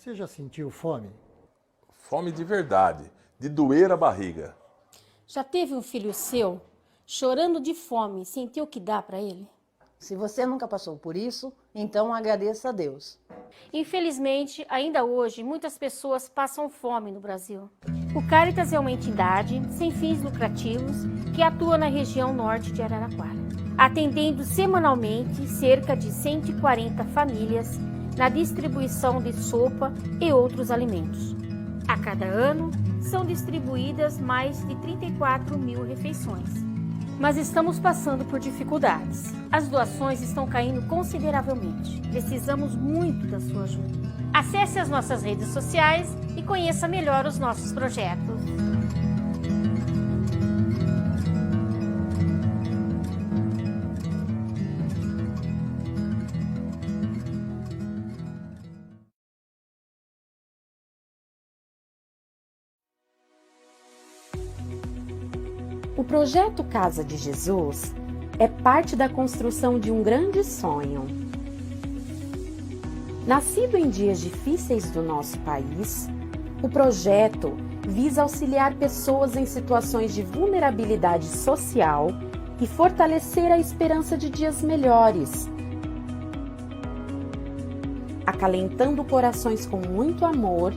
Você já sentiu fome? Fome de verdade, de doer a barriga. Já teve um filho seu chorando de fome, sentiu o que dá para ele? Se você nunca passou por isso, então agradeça a Deus. Infelizmente, ainda hoje, muitas pessoas passam fome no Brasil. O Caritas é uma entidade sem fins lucrativos que atua na região norte de Araraquara, atendendo semanalmente cerca de 140 famílias na distribuição de sopa e outros alimentos. A cada ano, são distribuídas mais de 34 mil refeições. Mas estamos passando por dificuldades. As doações estão caindo consideravelmente. Precisamos muito da sua ajuda. Acesse as nossas redes sociais e conheça melhor os nossos projetos. O projeto Casa de Jesus é parte da construção de um grande sonho. Nascido em dias difíceis do nosso país, o projeto visa auxiliar pessoas em situações de vulnerabilidade social e fortalecer a esperança de dias melhores, acalentando corações com muito amor,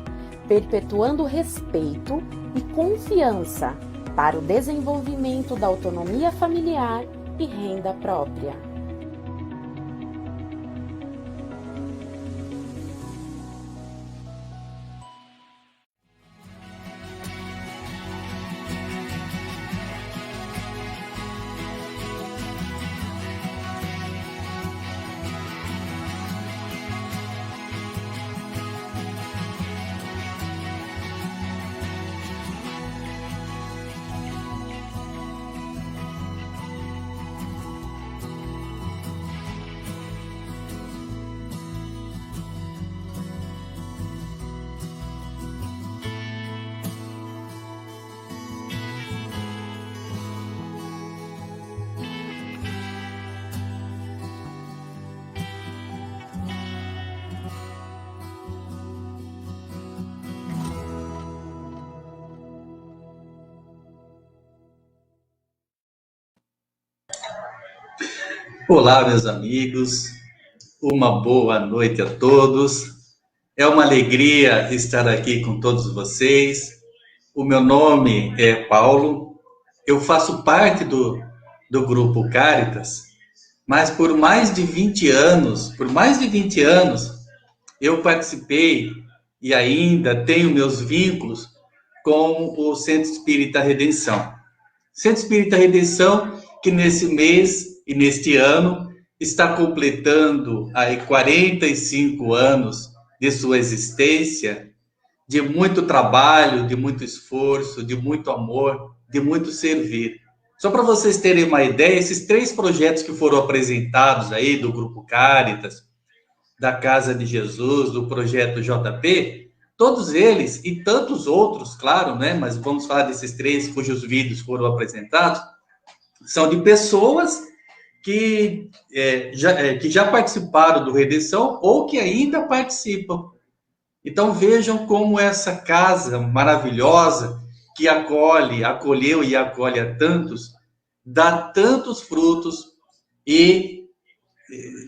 perpetuando respeito e confiança para o desenvolvimento da autonomia familiar e renda própria. Olá, meus amigos, uma boa noite a todos. É uma alegria estar aqui com todos vocês. O meu nome é Paulo, eu faço parte do grupo Caritas, mas por mais de 20 anos, eu participei e ainda tenho meus vínculos com o Centro Espírita Redenção. Centro Espírita Redenção, que nesse mês e neste ano está completando aí 45 anos de sua existência, de muito trabalho, de muito esforço, de muito amor, de muito servir. Só para vocês terem uma ideia, esses 3 projetos que foram apresentados aí do Grupo Caritas, da Casa de Jesus, do Projeto JP, todos eles e tantos outros, claro, né? Mas vamos falar desses 3 cujos vídeos foram apresentados, são de pessoas que já participaram do Redenção ou que ainda participam. Então vejam como essa casa maravilhosa que acolheu e acolhe a tantos, dá tantos frutos e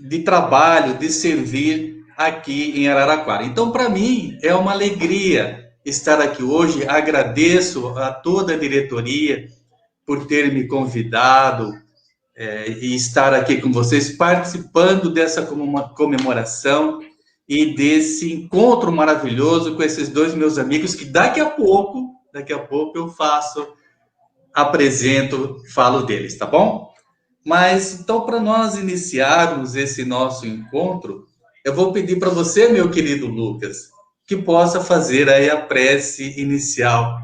de trabalho, de servir aqui em Araraquara. Então, para mim, é uma alegria estar aqui hoje. Agradeço a toda a diretoria por ter me convidado e estar aqui com vocês, participando dessa comemoração e desse encontro maravilhoso com esses 2 meus amigos, que daqui a pouco eu apresento, falo deles, tá bom? Mas, então, para nós iniciarmos esse nosso encontro, eu vou pedir para você, meu querido Lucas, que possa fazer aí a prece inicial,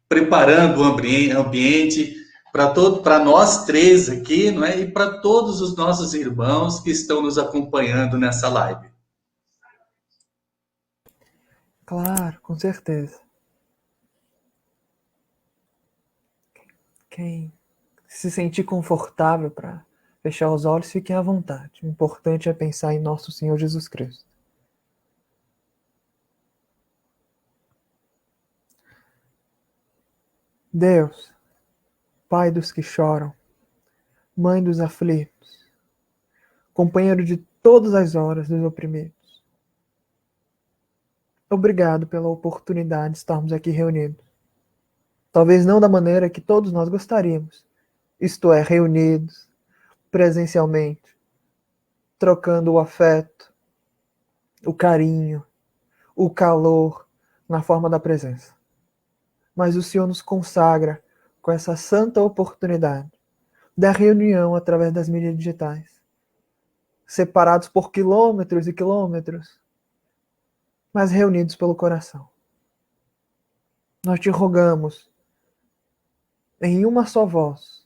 preparando o ambiente para nós 3 aqui, não é? E para todos os nossos irmãos que estão nos acompanhando nessa live. Claro, com certeza. Quem se sentir confortável para fechar os olhos, fiquem à vontade. O importante é pensar em nosso Senhor Jesus Cristo. Deus, Pai dos que choram, Mãe dos aflitos, companheiro de todas as horas dos oprimidos, obrigado pela oportunidade de estarmos aqui reunidos. Talvez não da maneira que todos nós gostaríamos, isto é, reunidos presencialmente, trocando o afeto, o carinho, o calor na forma da presença. Mas o Senhor nos consagra com essa santa oportunidade da reunião através das mídias digitais, separados por quilômetros e quilômetros, mas reunidos pelo coração. Nós te rogamos, em uma só voz,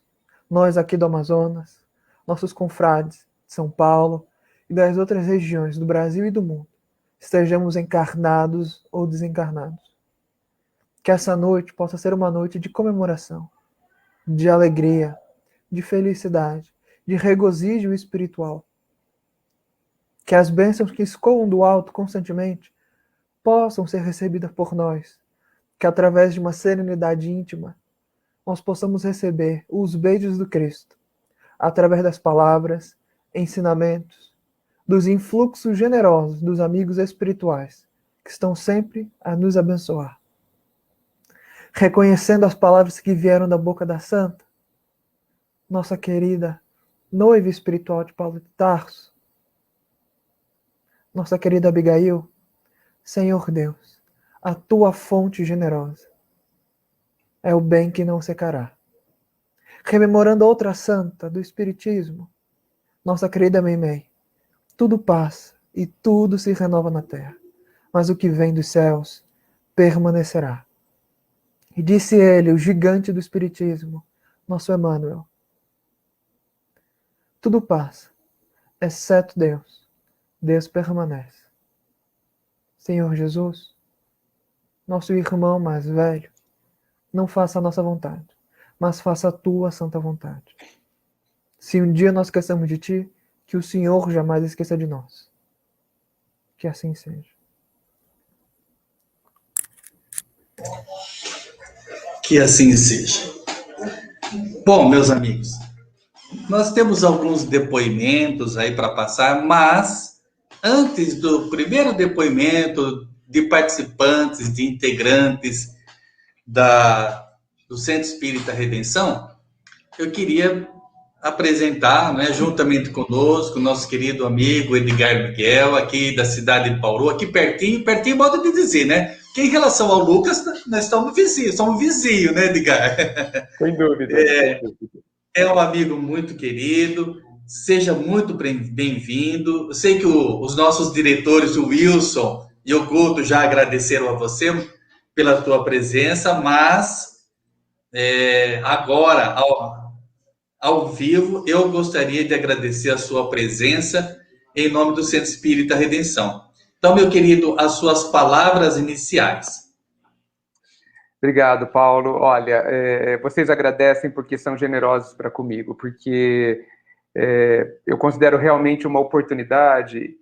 nós aqui do Amazonas, nossos confrades de São Paulo e das outras regiões do Brasil e do mundo, estejamos encarnados ou desencarnados. Que essa noite possa ser uma noite de comemoração, de alegria, de felicidade, de regozijo espiritual. Que as bênçãos que escoam do alto constantemente possam ser recebidas por nós. Que através de uma serenidade íntima, nós possamos receber os beijos do Cristo, através das palavras, ensinamentos, dos influxos generosos dos amigos espirituais, que estão sempre a nos abençoar. Reconhecendo as palavras que vieram da boca da Santa, nossa querida noiva espiritual de Paulo de Tarso, nossa querida Abigail, Senhor Deus, a tua fonte generosa é o bem que não secará. Rememorando outra santa do Espiritismo, nossa querida Meimei, tudo passa e tudo se renova na terra, mas o que vem dos céus permanecerá. E disse ele, o gigante do Espiritismo, nosso Emmanuel, tudo passa, exceto Deus. Deus permanece. Senhor Jesus, nosso irmão mais velho, não faça a nossa vontade, mas faça a tua santa vontade. Se um dia nós esqueçamos de ti, que o Senhor jamais esqueça de nós. Que assim seja. Que assim seja. Bom, meus amigos, nós temos alguns depoimentos aí para passar, mas antes do primeiro depoimento de participantes, de integrantes do Centro Espírita Redenção, eu queria apresentar, né, juntamente conosco, nosso querido amigo Edgar Miguel, aqui da cidade de Bauru, aqui pertinho, modo de dizer, né? Que em relação ao Lucas, nós somos vizinhos, né, Edgar? Sem dúvida. É um amigo muito querido, seja muito bem-vindo. Eu sei que os nossos diretores, o Wilson e o Guto, já agradeceram a você pela tua presença, mas agora, ao vivo, eu gostaria de agradecer a sua presença em nome do Centro Espírita Redenção. Então, meu querido, as suas palavras iniciais. Obrigado, Paulo. Olha, vocês agradecem porque são generosos para comigo, porque eu considero realmente uma oportunidade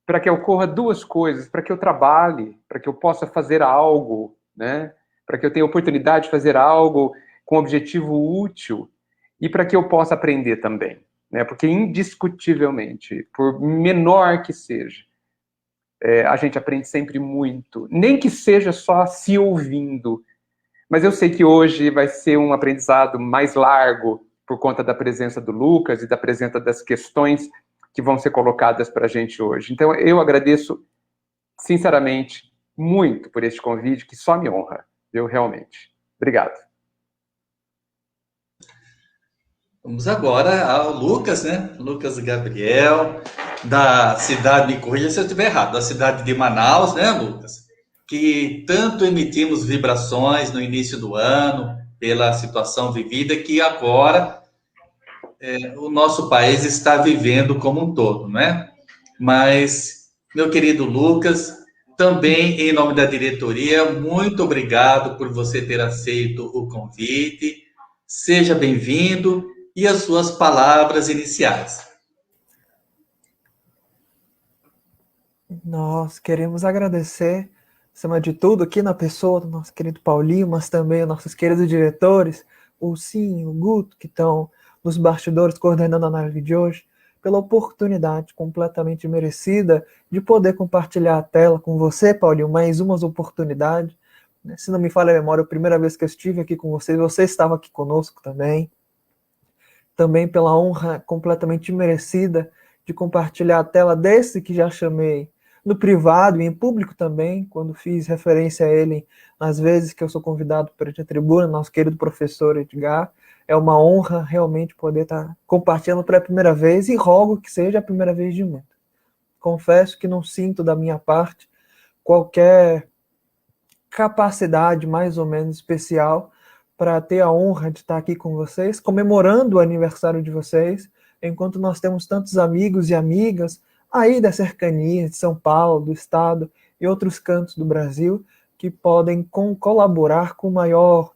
para que ocorra duas coisas, para que eu trabalhe, para que eu possa fazer algo, né? Para que eu tenha oportunidade de fazer algo com objetivo útil e para que eu possa aprender também, né? Porque indiscutivelmente, por menor que seja, a gente aprende sempre muito, nem que seja só se ouvindo, mas eu sei que hoje vai ser um aprendizado mais largo por conta da presença do Lucas e da presença das questões que vão ser colocadas para a gente hoje. Então eu agradeço sinceramente muito por este convite, que só me honra, eu realmente. Obrigado. Vamos agora ao Lucas, né? Lucas Gabriel, da cidade, me corrija se eu estiver errado, da cidade de Manaus, né, Lucas? Que tanto emitimos vibrações no início do ano, pela situação vivida, que agora o nosso país está vivendo como um todo, né? Mas, meu querido Lucas, também em nome da diretoria, muito obrigado por você ter aceito o convite. Seja bem-vindo. E as suas palavras iniciais. Nós queremos agradecer acima de tudo, aqui na pessoa do nosso querido Paulinho, mas também os nossos queridos diretores, o Sim, o Guto, que estão nos bastidores coordenando a análise de hoje, pela oportunidade completamente merecida de poder compartilhar a tela com você, Paulinho, mais umas oportunidades. Se não me falha a memória, a primeira vez que eu estive aqui com vocês, você estava aqui conosco também. Também pela honra completamente merecida de compartilhar a tela desse que já chamei no privado e em público também, quando fiz referência a ele nas vezes que eu sou convidado perante a tribuna, nosso querido professor Edgar. É uma honra realmente poder estar compartilhando pela primeira vez e rogo que seja a primeira vez de muito. Confesso que não sinto da minha parte qualquer capacidade mais ou menos especial para ter a honra de estar aqui com vocês, comemorando o aniversário de vocês, enquanto nós temos tantos amigos e amigas aí da cercania de São Paulo, do estado e outros cantos do Brasil que podem colaborar com maior,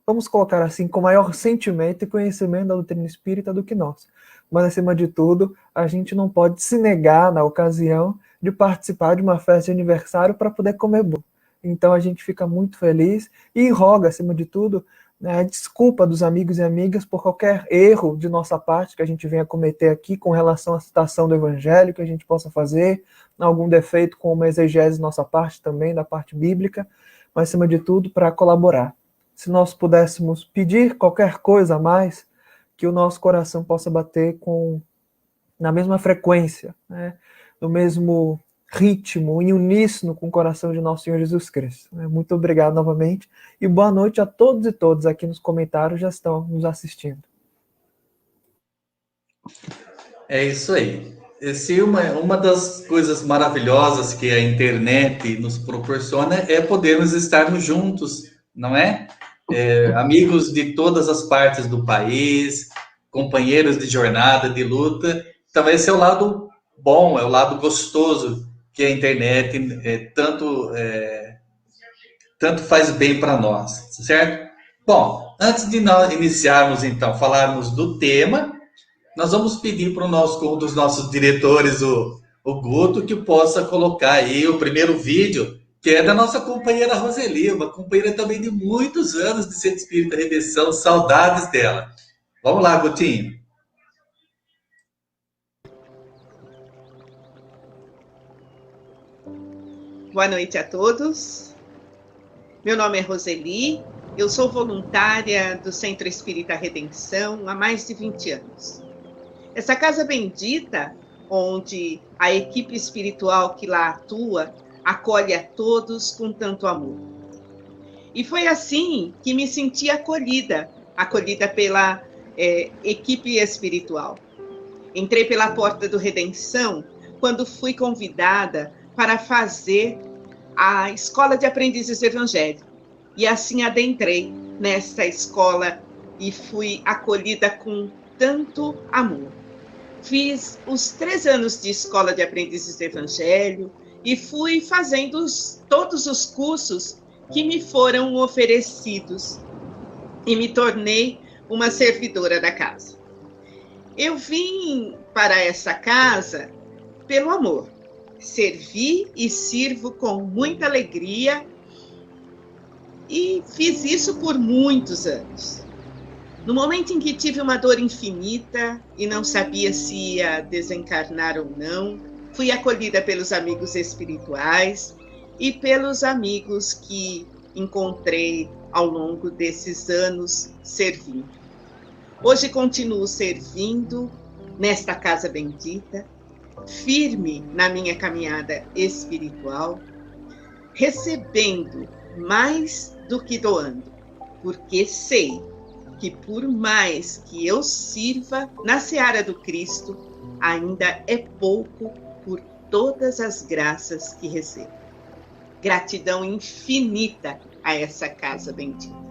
vamos colocar assim, com maior sentimento e conhecimento da doutrina espírita do que nós. Mas, acima de tudo, a gente não pode se negar na ocasião de participar de uma festa de aniversário para poder comer bolo. Então, a gente fica muito feliz e roga, acima de tudo, a desculpa dos amigos e amigas por qualquer erro de nossa parte que a gente venha cometer aqui com relação à citação do Evangelho que a gente possa fazer, algum defeito com uma exegese de nossa parte também, da parte bíblica, mas, acima de tudo, para colaborar. Se nós pudéssemos pedir qualquer coisa a mais, que o nosso coração possa bater na mesma frequência, né? No mesmo ritmo, em uníssono com o coração de nosso Senhor Jesus Cristo. Muito obrigado novamente e boa noite a todos e todas aqui nos comentários já estão nos assistindo. É isso aí. Uma das coisas maravilhosas que a internet nos proporciona é podermos estarmos juntos, não é? Amigos de todas as partes do país, companheiros de jornada, de luta. Então, esse é o lado bom, é o lado gostoso que a internet tanto faz bem para nós, certo? Bom, antes de nós iniciarmos, então, falarmos do tema, nós vamos pedir para um dos nossos diretores, o Guto, que possa colocar aí o primeiro vídeo, que é da nossa companheira Roseli, uma companheira também de muitos anos de Centro Espírita Redenção, saudades dela. Vamos lá, Gutinho. Boa noite a todos. Meu nome é Roseli, eu sou voluntária do Centro Espírita Redenção há mais de 20 anos. Essa casa bendita, onde a equipe espiritual que lá atua, acolhe a todos com tanto amor. E foi assim que me senti acolhida pela equipe espiritual. Entrei pela porta do Redenção quando fui convidada para fazer a Escola de Aprendizes do Evangelho. E assim adentrei nesta escola e fui acolhida com tanto amor. Fiz os 3 anos de Escola de Aprendizes do Evangelho e fui fazendo todos os cursos que me foram oferecidos e me tornei uma servidora da casa. Eu vim para essa casa pelo amor. Servi e sirvo com muita alegria e fiz isso por muitos anos. No momento em que tive uma dor infinita e não sabia se ia desencarnar ou não, fui acolhida pelos amigos espirituais e pelos amigos que encontrei ao longo desses anos servindo. Hoje continuo servindo nesta casa bendita, firme na minha caminhada espiritual, recebendo mais do que doando, porque sei que por mais que eu sirva na seara do Cristo, ainda é pouco por todas as graças que recebo. Gratidão infinita a essa casa bendita.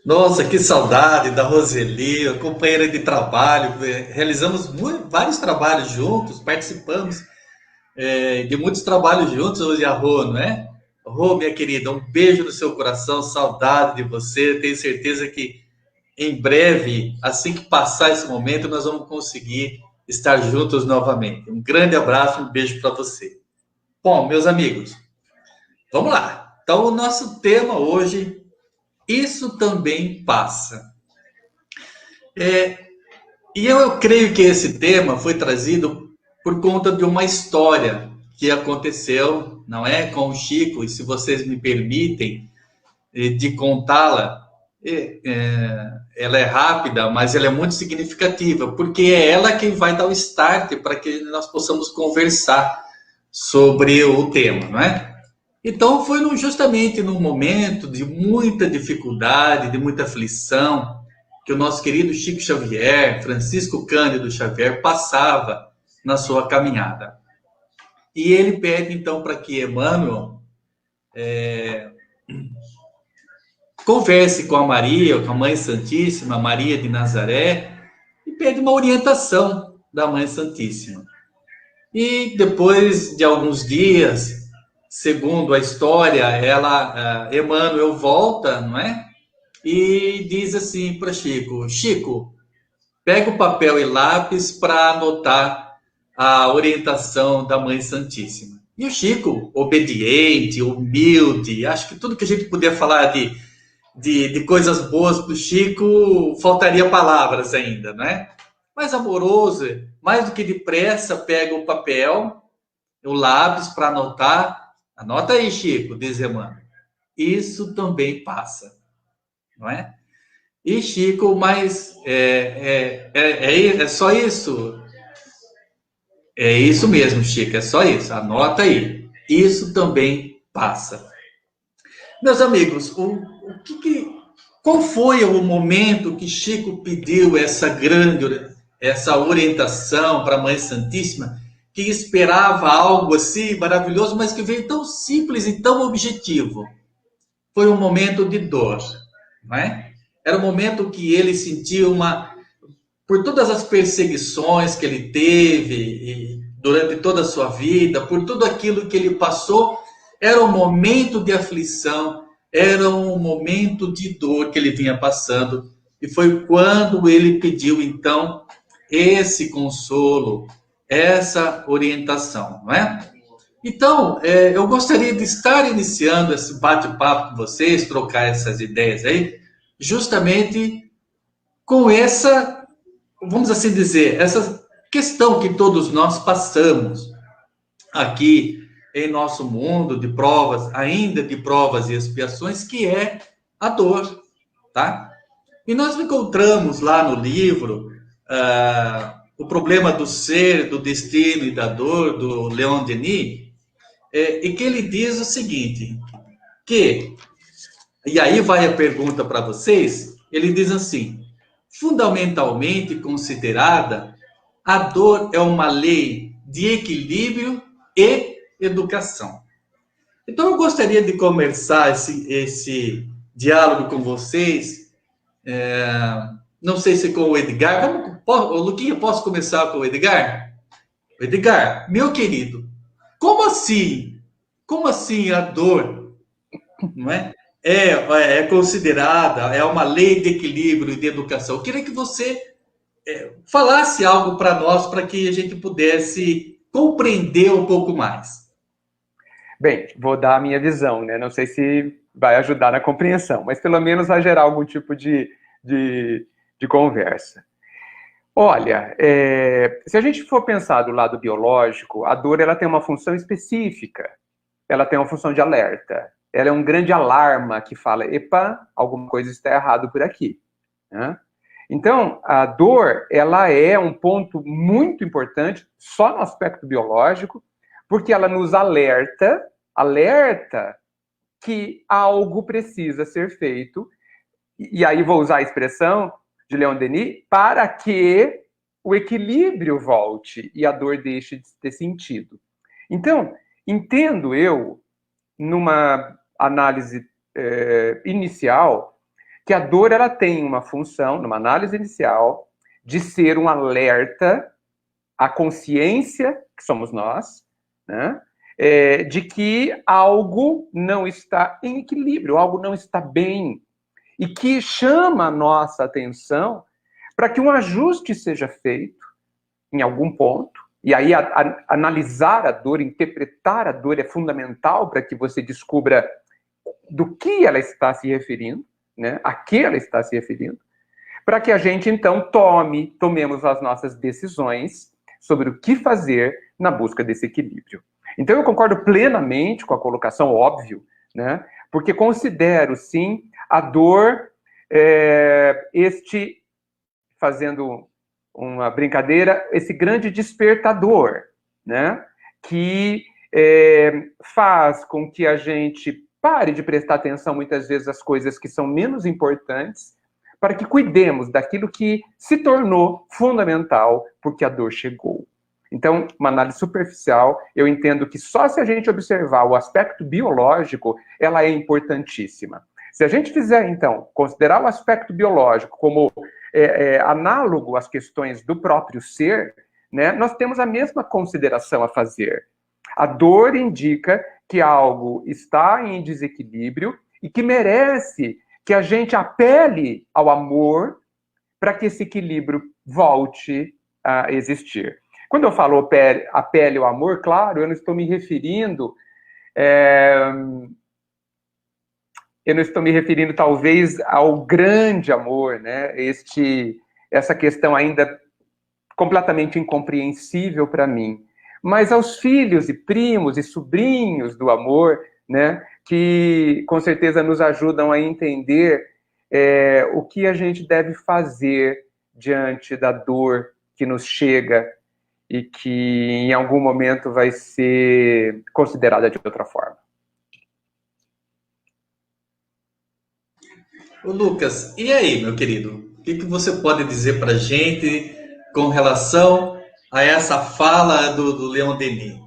Nossa, que saudade da Roseli, a companheira de trabalho. Realizamos vários trabalhos juntos, participamos de muitos trabalhos juntos, hoje a Rô, não é? Rô, minha querida, um beijo no seu coração, saudade de você. Tenho certeza que em breve, assim que passar esse momento, nós vamos conseguir estar juntos novamente. Um grande abraço, um beijo para você. Bom, meus amigos, vamos lá. Então, o nosso tema hoje, isso também passa. E eu creio que esse tema foi trazido por conta de uma história que aconteceu, não é, com o Chico, e se vocês me permitem de contá-la, ela é rápida, mas ela é muito significativa, porque é ela quem vai dar o start para que nós possamos conversar sobre o tema, não é? Então, foi justamente num momento de muita dificuldade, de muita aflição, que o nosso querido Chico Xavier, Francisco Cândido Xavier, passava na sua caminhada. E ele pede, então, para que Emmanuel converse com a Maria, com a Mãe Santíssima, Maria de Nazaré, e pede uma orientação da Mãe Santíssima. E depois de alguns dias, segundo a história, Emmanuel volta, não é? E diz assim para Chico: Chico, pega o papel e lápis para anotar a orientação da Mãe Santíssima. E o Chico, obediente, humilde, acho que tudo que a gente puder falar de coisas boas para o Chico, faltaria palavras ainda, né? Mas amoroso, mais do que depressa, pega o papel, o lápis para anotar. Anota aí, Chico, diz Emmanuel. Isso também passa. Não é? E Chico, mas é só isso? É isso mesmo, Chico, é só isso. Anota aí. Isso também passa. Meus amigos, qual foi o momento que Chico pediu essa orientação para a Mãe Santíssima, que esperava algo assim maravilhoso, mas que veio tão simples e tão objetivo? Foi um momento de dor. Não é? Era um momento que ele sentiu por todas as perseguições que ele teve durante toda a sua vida, por tudo aquilo que ele passou, era um momento de aflição, era um momento de dor que ele vinha passando, e foi quando ele pediu, então, esse consolo, essa orientação, não é? Então, eu gostaria de estar iniciando esse bate-papo com vocês, trocar essas ideias aí, justamente com essa, vamos assim dizer, essa questão que todos nós passamos aqui em nosso mundo de provas, ainda de provas e expiações, que é a dor, tá? E nós encontramos lá no livro O Problema do Ser, do Destino e da Dor, do Leon Denis, e que ele diz o seguinte, e aí vai a pergunta para vocês, ele diz assim: fundamentalmente considerada, a dor é uma lei de equilíbrio e educação. Então eu gostaria de começar esse diálogo com vocês, não sei se com o Edgar, Luquinha, posso começar com o Edgar? Edgar, meu querido, como assim? Como assim a dor, não é? É considerada, é uma lei de equilíbrio e de educação. Eu queria que você falasse algo para nós, para que a gente pudesse compreender um pouco mais. Bem, vou dar a minha visão, né? Não sei se vai ajudar na compreensão, mas pelo menos vai gerar algum tipo de conversa. Olha, se a gente for pensar do lado biológico, a dor ela tem uma função específica. Ela tem uma função de alerta. Ela é um grande alarma que fala, epa, alguma coisa está errado por aqui. Né? Então, a dor, ela é um ponto muito importante, só no aspecto biológico, porque ela nos alerta que algo precisa ser feito, e aí vou usar a expressão de Leon Denis, para que o equilíbrio volte e a dor deixe de ter sentido. Então, entendo eu, numa análise inicial, que a dor ela tem uma função, numa análise inicial, de ser um alerta à consciência, que somos nós, né, de que algo não está em equilíbrio, algo não está bem, e que chama a nossa atenção para que um ajuste seja feito em algum ponto, e aí analisar a dor, interpretar a dor é fundamental para que você descubra do que ela está se referindo, né? A que ela está se referindo, para que a gente, então, tomemos as nossas decisões sobre o que fazer na busca desse equilíbrio. Então, eu concordo plenamente com a colocação, óbvio, né? Porque considero, sim, a dor, fazendo uma brincadeira, esse grande despertador, né? Que faz com que a gente pare de prestar atenção, muitas vezes, às coisas que são menos importantes, para que cuidemos daquilo que se tornou fundamental porque a dor chegou. Então, uma análise superficial, eu entendo que só se a gente observar o aspecto biológico, ela é importantíssima. Se a gente fizer, então, considerar o aspecto biológico como análogo às questões do próprio ser, né, nós temos a mesma consideração a fazer. A dor indica que algo está em desequilíbrio e que merece que a gente apele ao amor para que esse equilíbrio volte a existir. Quando eu falo apele ao amor, claro, eu não estou me referindo talvez ao grande amor, né? Essa questão ainda completamente incompreensível para mim, mas aos filhos e primos e sobrinhos do amor, né? Que com certeza nos ajudam a entender o que a gente deve fazer diante da dor que nos chega e que em algum momento vai ser considerada de outra forma. Ô Lucas, e aí, meu querido? O que você pode dizer para a gente com relação a essa fala do Leon Denis?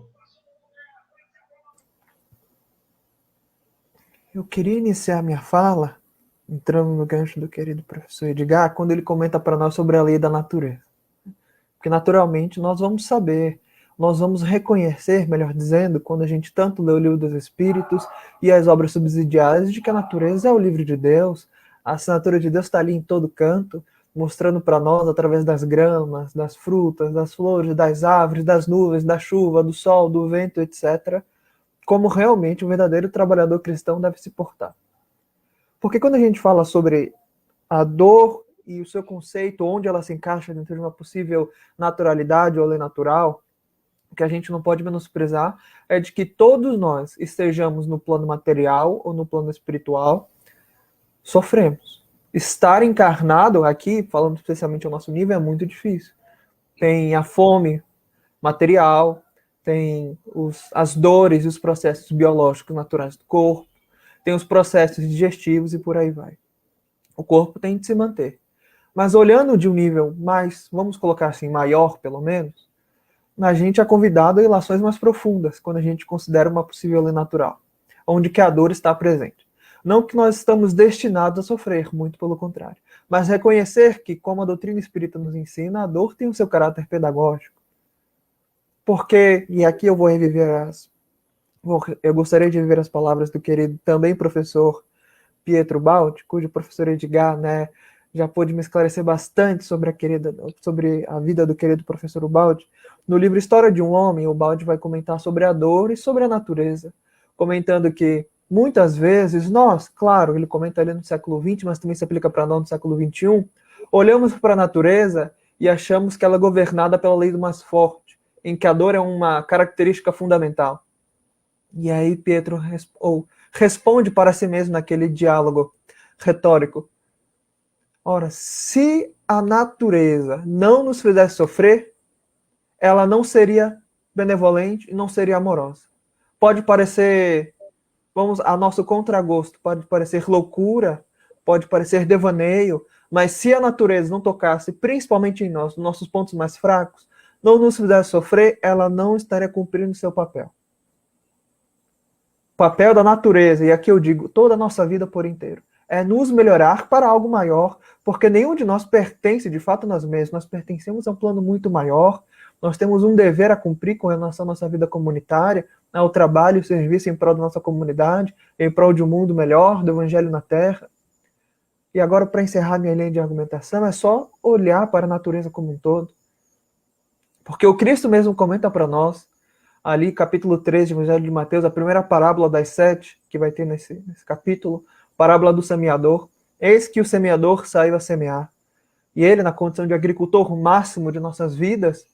Eu queria iniciar minha fala entrando no gancho do querido professor Edgar, quando ele comenta para nós sobre a lei da natureza. Porque naturalmente nós vamos saber, nós vamos reconhecer, melhor dizendo, quando a gente tanto lê o livro dos Espíritos e as obras subsidiárias, de que a natureza é o livro de Deus, a assinatura de Deus está ali em todo canto, mostrando para nós, através das gramas, das frutas, das flores, das árvores, das nuvens, da chuva, do sol, do vento, etc., como realmente o verdadeiro trabalhador cristão deve se portar. Porque quando a gente fala sobre a dor e o seu conceito, onde ela se encaixa dentro de uma possível naturalidade ou lei natural, o que a gente não pode menosprezar é de que todos nós, estejamos no plano material ou no plano espiritual, sofremos. Estar encarnado aqui, falando especialmente ao nosso nível, é muito difícil. Tem a fome material, tem as dores e os processos biológicos naturais do corpo, tem os processos digestivos e por aí vai. O corpo tem de se manter. Mas olhando de um nível mais, vamos colocar assim, maior pelo menos, a gente é convidado a relações mais profundas, quando a gente considera uma possível lei natural, onde que a dor está presente. Não que nós estamos destinados a sofrer, muito pelo contrário, mas reconhecer que, como a doutrina espírita nos ensina, a dor tem o seu caráter pedagógico. Porque, e aqui eu vou reviver eu gostaria de reviver as palavras do querido também professor Pietro Baldi, cujo professor Edgar, né, já pôde me esclarecer bastante sobre a vida do querido professor Baldi. No livro História de um Homem, o Baldi vai comentar sobre a dor e sobre a natureza, comentando que muitas vezes nós, claro, ele comenta ali no século XX, mas também se aplica para nós no século XXI, olhamos para a natureza e achamos que ela é governada pela lei do mais forte, em que a dor é uma característica fundamental. E aí Pietro responde para si mesmo naquele diálogo retórico. Ora, se a natureza não nos fizesse sofrer, ela não seria benevolente e não seria amorosa. Pode parecer, a nosso contragosto, pode parecer loucura, pode parecer devaneio, mas se a natureza não tocasse, principalmente em nós, nos nossos pontos mais fracos, não nos fizesse sofrer, ela não estaria cumprindo seu papel. O papel da natureza, e aqui eu digo, toda a nossa vida por inteiro, é nos melhorar para algo maior, porque nenhum de nós pertence de fato a nós mesmos, nós pertencemos a um plano muito maior, nós temos um dever a cumprir com relação à nossa vida comunitária, ao trabalho e serviço em prol da nossa comunidade, em prol de um mundo melhor, do evangelho na terra. E agora, para encerrar minha linha de argumentação, é só olhar para a natureza como um todo. Porque o Cristo mesmo comenta para nós, ali capítulo 3 do Evangelho de Mateus, a primeira parábola das 7, que vai ter nesse capítulo, parábola do semeador. Eis que o semeador saiu a semear. E ele, na condição de agricultor máximo de nossas vidas,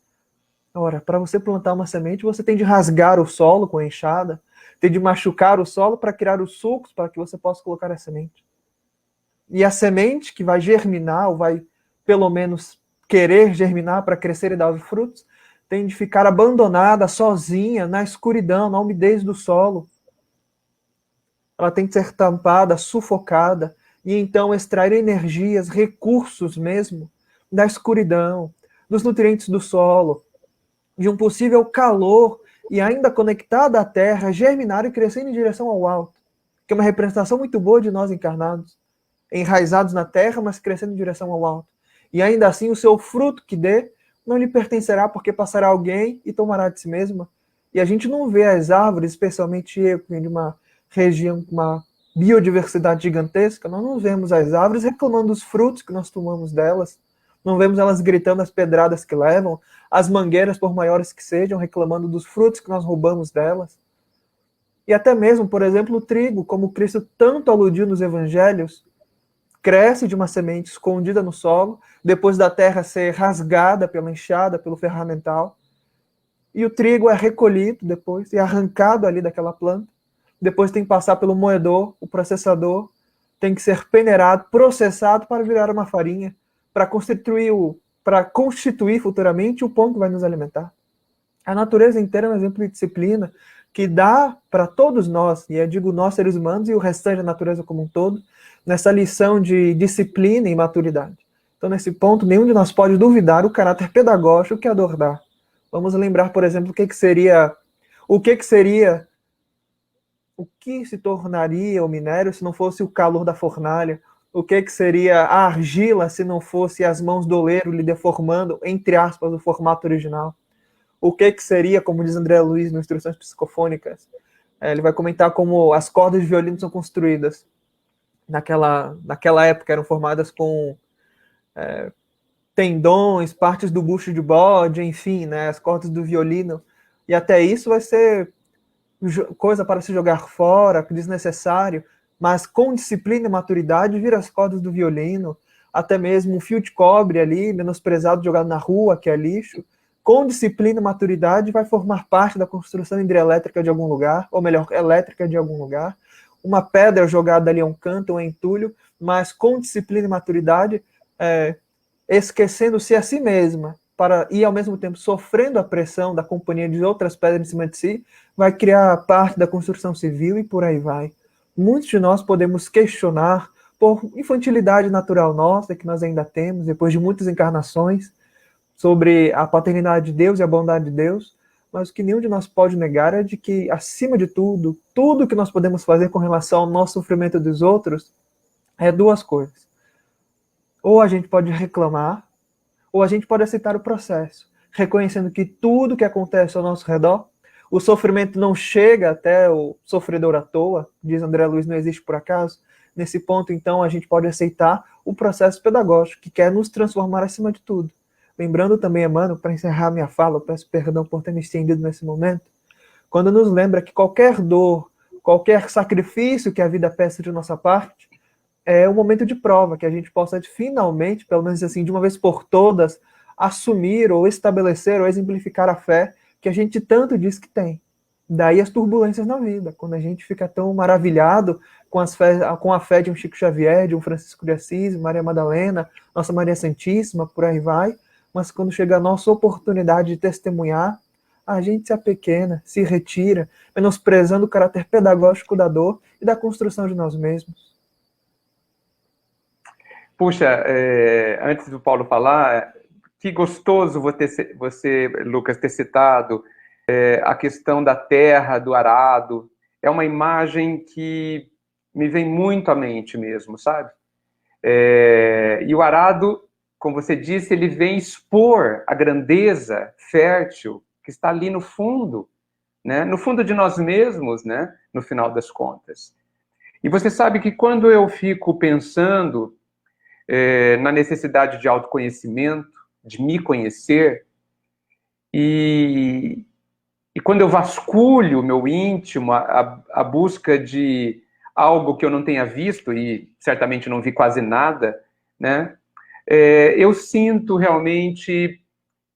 ora, para você plantar uma semente, você tem de rasgar o solo com a enxada, tem de machucar o solo para criar os sulcos para que você possa colocar a semente. E a semente que vai germinar, ou vai pelo menos querer germinar para crescer e dar os frutos, tem de ficar abandonada, sozinha, na escuridão, na umidez do solo. Ela tem que ser tampada, sufocada, e então extrair energias, recursos mesmo, da escuridão, dos nutrientes do solo, de um possível calor, e ainda conectada à terra, germinar e crescer em direção ao alto, que é uma representação muito boa de nós encarnados, enraizados na terra, mas crescendo em direção ao alto. E ainda assim o seu fruto que dê não lhe pertencerá, porque passará alguém e tomará de si mesma. E a gente não vê as árvores, especialmente eu, que venho de uma região com uma biodiversidade gigantesca, nós não vemos as árvores reclamando dos frutos que nós tomamos delas, não vemos elas gritando as pedradas que levam, as mangueiras, por maiores que sejam, reclamando dos frutos que nós roubamos delas. E até mesmo, por exemplo, o trigo, como Cristo tanto aludiu nos evangelhos, cresce de uma semente escondida no solo, depois da terra ser rasgada pela enxada, pelo ferramental, e o trigo é recolhido depois e arrancado ali daquela planta, depois tem que passar pelo moedor, o processador, tem que ser peneirado, processado para virar uma farinha, para constituir futuramente o pão que vai nos alimentar. A natureza inteira é um exemplo de disciplina que dá para todos nós, e eu digo nós seres humanos e o restante da natureza como um todo, nessa lição de disciplina e maturidade. Então, nesse ponto, nenhum de nós pode duvidar o caráter pedagógico que a dor dá. Vamos lembrar, por exemplo, o que se tornaria o minério se não fosse o calor da fornalha, o que seria a argila se não fosse as mãos do oleiro lhe deformando, entre aspas, o formato original. O que seria, como diz André Luiz no Instruções Psicofônicas, ele vai comentar como as cordas de violino são construídas. Naquela época eram formadas com tendões, partes do bucho de bode, enfim, né, as cordas do violino. E até isso vai ser coisa para se jogar fora, desnecessário, mas com disciplina e maturidade vira as cordas do violino, até mesmo um fio de cobre ali, menosprezado, jogado na rua, que é lixo, com disciplina e maturidade vai formar parte da construção hidrelétrica de algum lugar, ou melhor, elétrica de algum lugar, uma pedra jogada ali a um canto, um entulho, mas com disciplina e maturidade, esquecendo-se a si mesma, e ao mesmo tempo sofrendo a pressão da companhia de outras pedras em cima de si, vai criar parte da construção civil e por aí vai. Muitos de nós podemos questionar, por infantilidade natural nossa, que nós ainda temos, depois de muitas encarnações, sobre a paternidade de Deus e a bondade de Deus, mas o que nenhum de nós pode negar é de que, acima de tudo, tudo que nós podemos fazer com relação ao nosso sofrimento dos outros é duas coisas. Ou a gente pode reclamar, ou a gente pode aceitar o processo, reconhecendo que tudo que acontece ao nosso redor, o sofrimento não chega até o sofredor à toa, diz André Luiz, não existe por acaso. Nesse ponto, então, a gente pode aceitar o processo pedagógico, que quer nos transformar acima de tudo. Lembrando também, Emmanuel, para encerrar minha fala, eu peço perdão por ter me estendido nesse momento, quando nos lembra que qualquer dor, qualquer sacrifício que a vida peça de nossa parte, é um momento de prova, que a gente possa finalmente, pelo menos assim, de uma vez por todas, assumir ou estabelecer ou exemplificar a fé que a gente tanto diz que tem. Daí as turbulências na vida, quando a gente fica tão maravilhado com a fé de um Chico Xavier, de um Francisco de Assis, Maria Madalena, Nossa Maria Santíssima, por aí vai, mas quando chega a nossa oportunidade de testemunhar, a gente se apequena, se retira, menosprezando o caráter pedagógico da dor e da construção de nós mesmos. Puxa, antes do Paulo falar, que gostoso você, Lucas, ter citado a questão da terra, do arado. É uma imagem que me vem muito à mente mesmo, sabe? E o arado, como você disse, ele vem expor a grandeza fértil que está ali no fundo, né? No fundo de nós mesmos, né? No final das contas. E você sabe que quando eu fico pensando na necessidade de autoconhecimento, de me conhecer, E quando eu vasculho o meu íntimo, a busca de algo que eu não tenha visto, e certamente não vi quase nada, né? Eu sinto realmente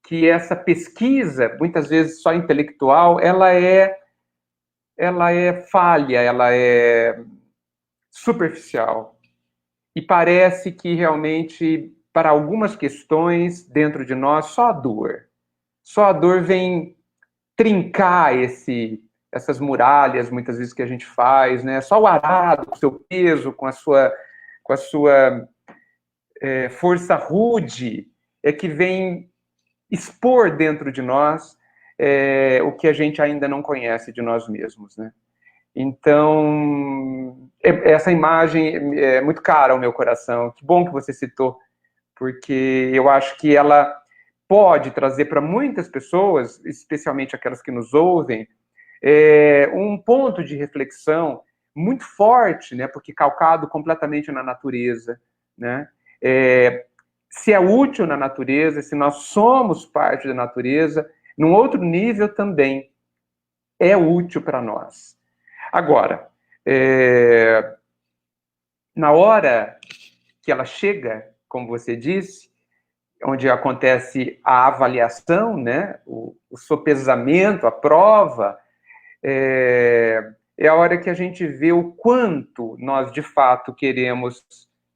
que essa pesquisa, muitas vezes só intelectual, ela é falha, ela é superficial. E parece que realmente, para algumas questões dentro de nós, só a dor vem trincar essas muralhas, muitas vezes, que a gente faz, né? Só o arado, com o seu peso, com a sua força rude, é que vem expor dentro de nós o que a gente ainda não conhece de nós mesmos, né? Então, essa imagem é muito cara ao meu coração. Que bom que você citou, porque eu acho que ela pode trazer para muitas pessoas, especialmente aquelas que nos ouvem, um ponto de reflexão muito forte, né? Porque calcado completamente na natureza, né? Se é útil na natureza, se nós somos parte da natureza, num outro nível também é útil para nós. Agora, na hora que ela chega, como você disse, onde acontece a avaliação, né, o sopesamento, a prova, é a hora que a gente vê o quanto nós, de fato, queremos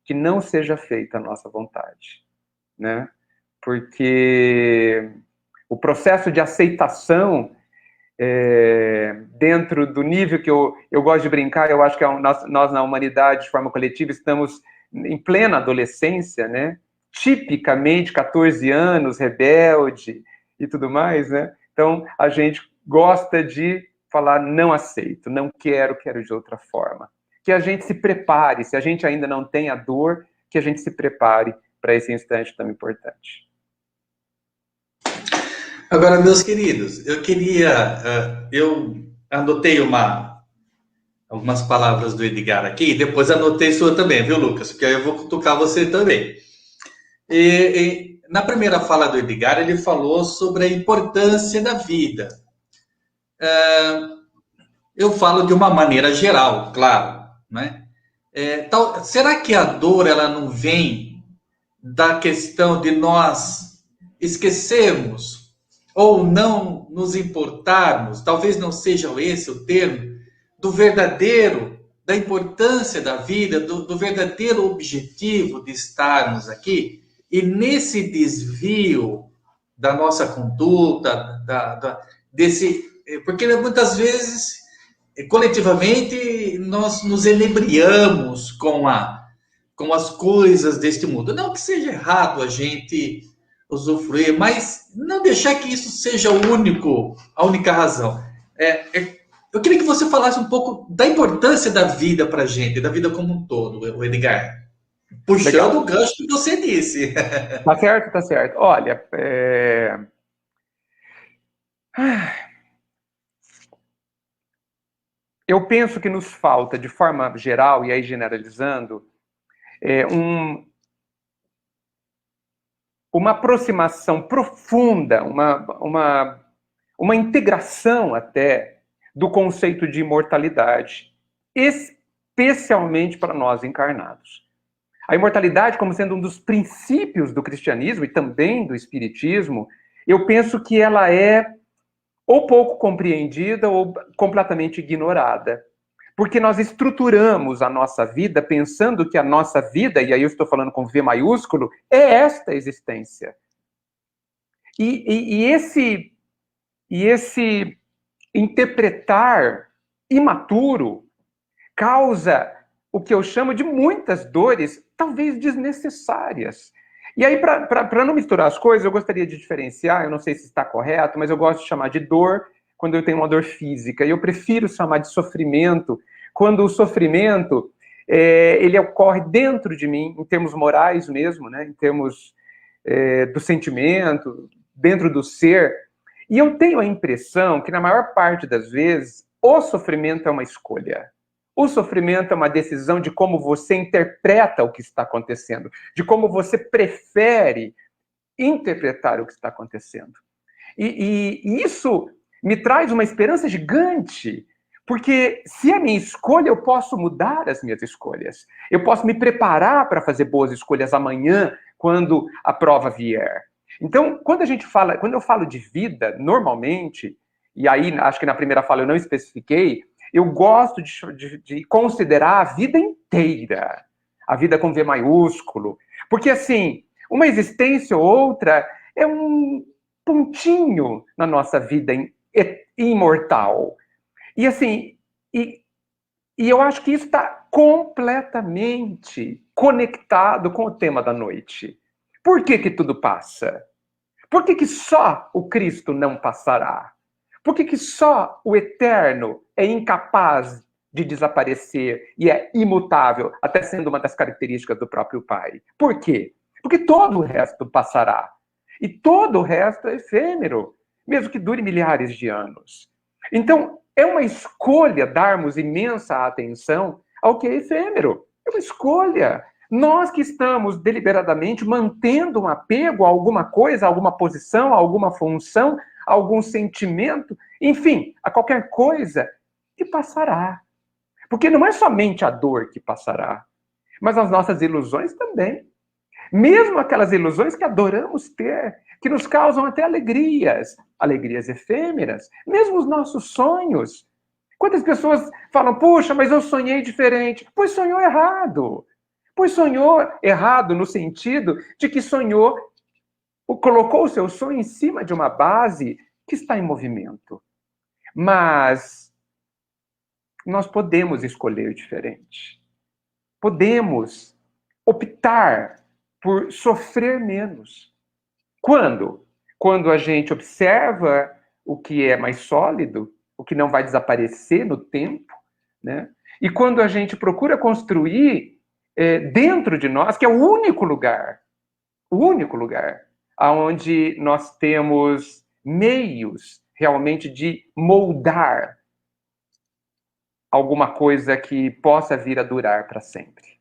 que não seja feita a nossa vontade, né? Porque o processo de aceitação, dentro do nível que eu gosto de brincar, eu acho que nós na humanidade, de forma coletiva, estamos em plena adolescência, né? Tipicamente 14 anos, rebelde e tudo mais, né? Então, a gente gosta de falar, não aceito, não quero de outra forma. Que a gente se prepare, se a gente ainda não tem a dor, que a gente se prepare para esse instante tão importante. Agora, meus queridos, eu anotei algumas palavras do Edgar aqui, depois anotei sua também, viu, Lucas? Porque aí eu vou cutucar você também. Na primeira fala do Edgar, ele falou sobre a importância da vida. Eu falo de uma maneira geral, claro, né? Será que a dor ela não vem da questão de nós esquecermos ou não nos importarmos, talvez não seja esse o termo, da importância da vida, do verdadeiro objetivo de estarmos aqui, e nesse desvio da nossa conduta, porque muitas vezes, coletivamente, nós nos enebriamos com as coisas deste mundo. Não que seja errado a gente usufruir, mas não deixar que isso seja a única razão. Eu queria que você falasse um pouco da importância da vida para a gente, da vida como um todo, o Edgar. Puxando o gancho que você disse. Tá certo, tá certo. Olha, eu penso que nos falta, de forma geral, e aí generalizando, uma aproximação profunda, uma integração até do conceito de imortalidade, especialmente para nós encarnados. A imortalidade, como sendo um dos princípios do cristianismo e também do espiritismo, eu penso que ela é ou pouco compreendida ou completamente ignorada. Porque nós estruturamos a nossa vida pensando que a nossa vida, e aí eu estou falando com V maiúsculo, é esta existência. E esse interpretar imaturo causa o que eu chamo de muitas dores, talvez desnecessárias. E aí, para não misturar as coisas, eu gostaria de diferenciar, eu não sei se está correto, mas eu gosto de chamar de dor quando eu tenho uma dor física, e eu prefiro chamar de sofrimento quando o sofrimento ele ocorre dentro de mim, em termos morais mesmo, né? Em termos do sentimento, dentro do ser. E eu tenho a impressão que, na maior parte das vezes, o sofrimento é uma escolha. O sofrimento é uma decisão de como você interpreta o que está acontecendo, de como você prefere interpretar o que está acontecendo. E isso me traz uma esperança gigante, porque se é minha escolha, eu posso mudar as minhas escolhas. Eu posso me preparar para fazer boas escolhas amanhã, quando a prova vier. Então, quando eu falo de vida, normalmente, e aí acho que na primeira fala eu não especifiquei, eu gosto de considerar a vida inteira, a vida com V maiúsculo, porque assim, uma existência ou outra é um pontinho na nossa vida imortal. E assim, e eu acho que isso está completamente conectado com o tema da noite. Por que tudo passa? Por que só o Cristo não passará? Por que só o eterno é incapaz de desaparecer e é imutável, até sendo uma das características do próprio Pai? Por quê? Porque todo o resto passará. E todo o resto é efêmero, mesmo que dure milhares de anos. Então, é uma escolha darmos imensa atenção ao que é efêmero. É uma escolha. Nós que estamos deliberadamente mantendo um apego a alguma coisa, a alguma posição, a alguma função, a algum sentimento, enfim, a qualquer coisa que passará. Porque não é somente a dor que passará, mas as nossas ilusões também. Mesmo aquelas ilusões que adoramos ter, que nos causam até alegrias efêmeras, mesmo os nossos sonhos. Quantas pessoas falam, puxa, mas eu sonhei diferente. Pois sonhou errado. Pois sonhou errado no sentido de que colocou o seu sonho em cima de uma base que está em movimento. Mas nós podemos escolher diferente. Podemos optar por sofrer menos. Quando? Quando a gente observa o que é mais sólido, o que não vai desaparecer no tempo, né? E quando a gente procura construir dentro de nós, que é o único lugar onde nós temos meios realmente de moldar alguma coisa que possa vir a durar para sempre.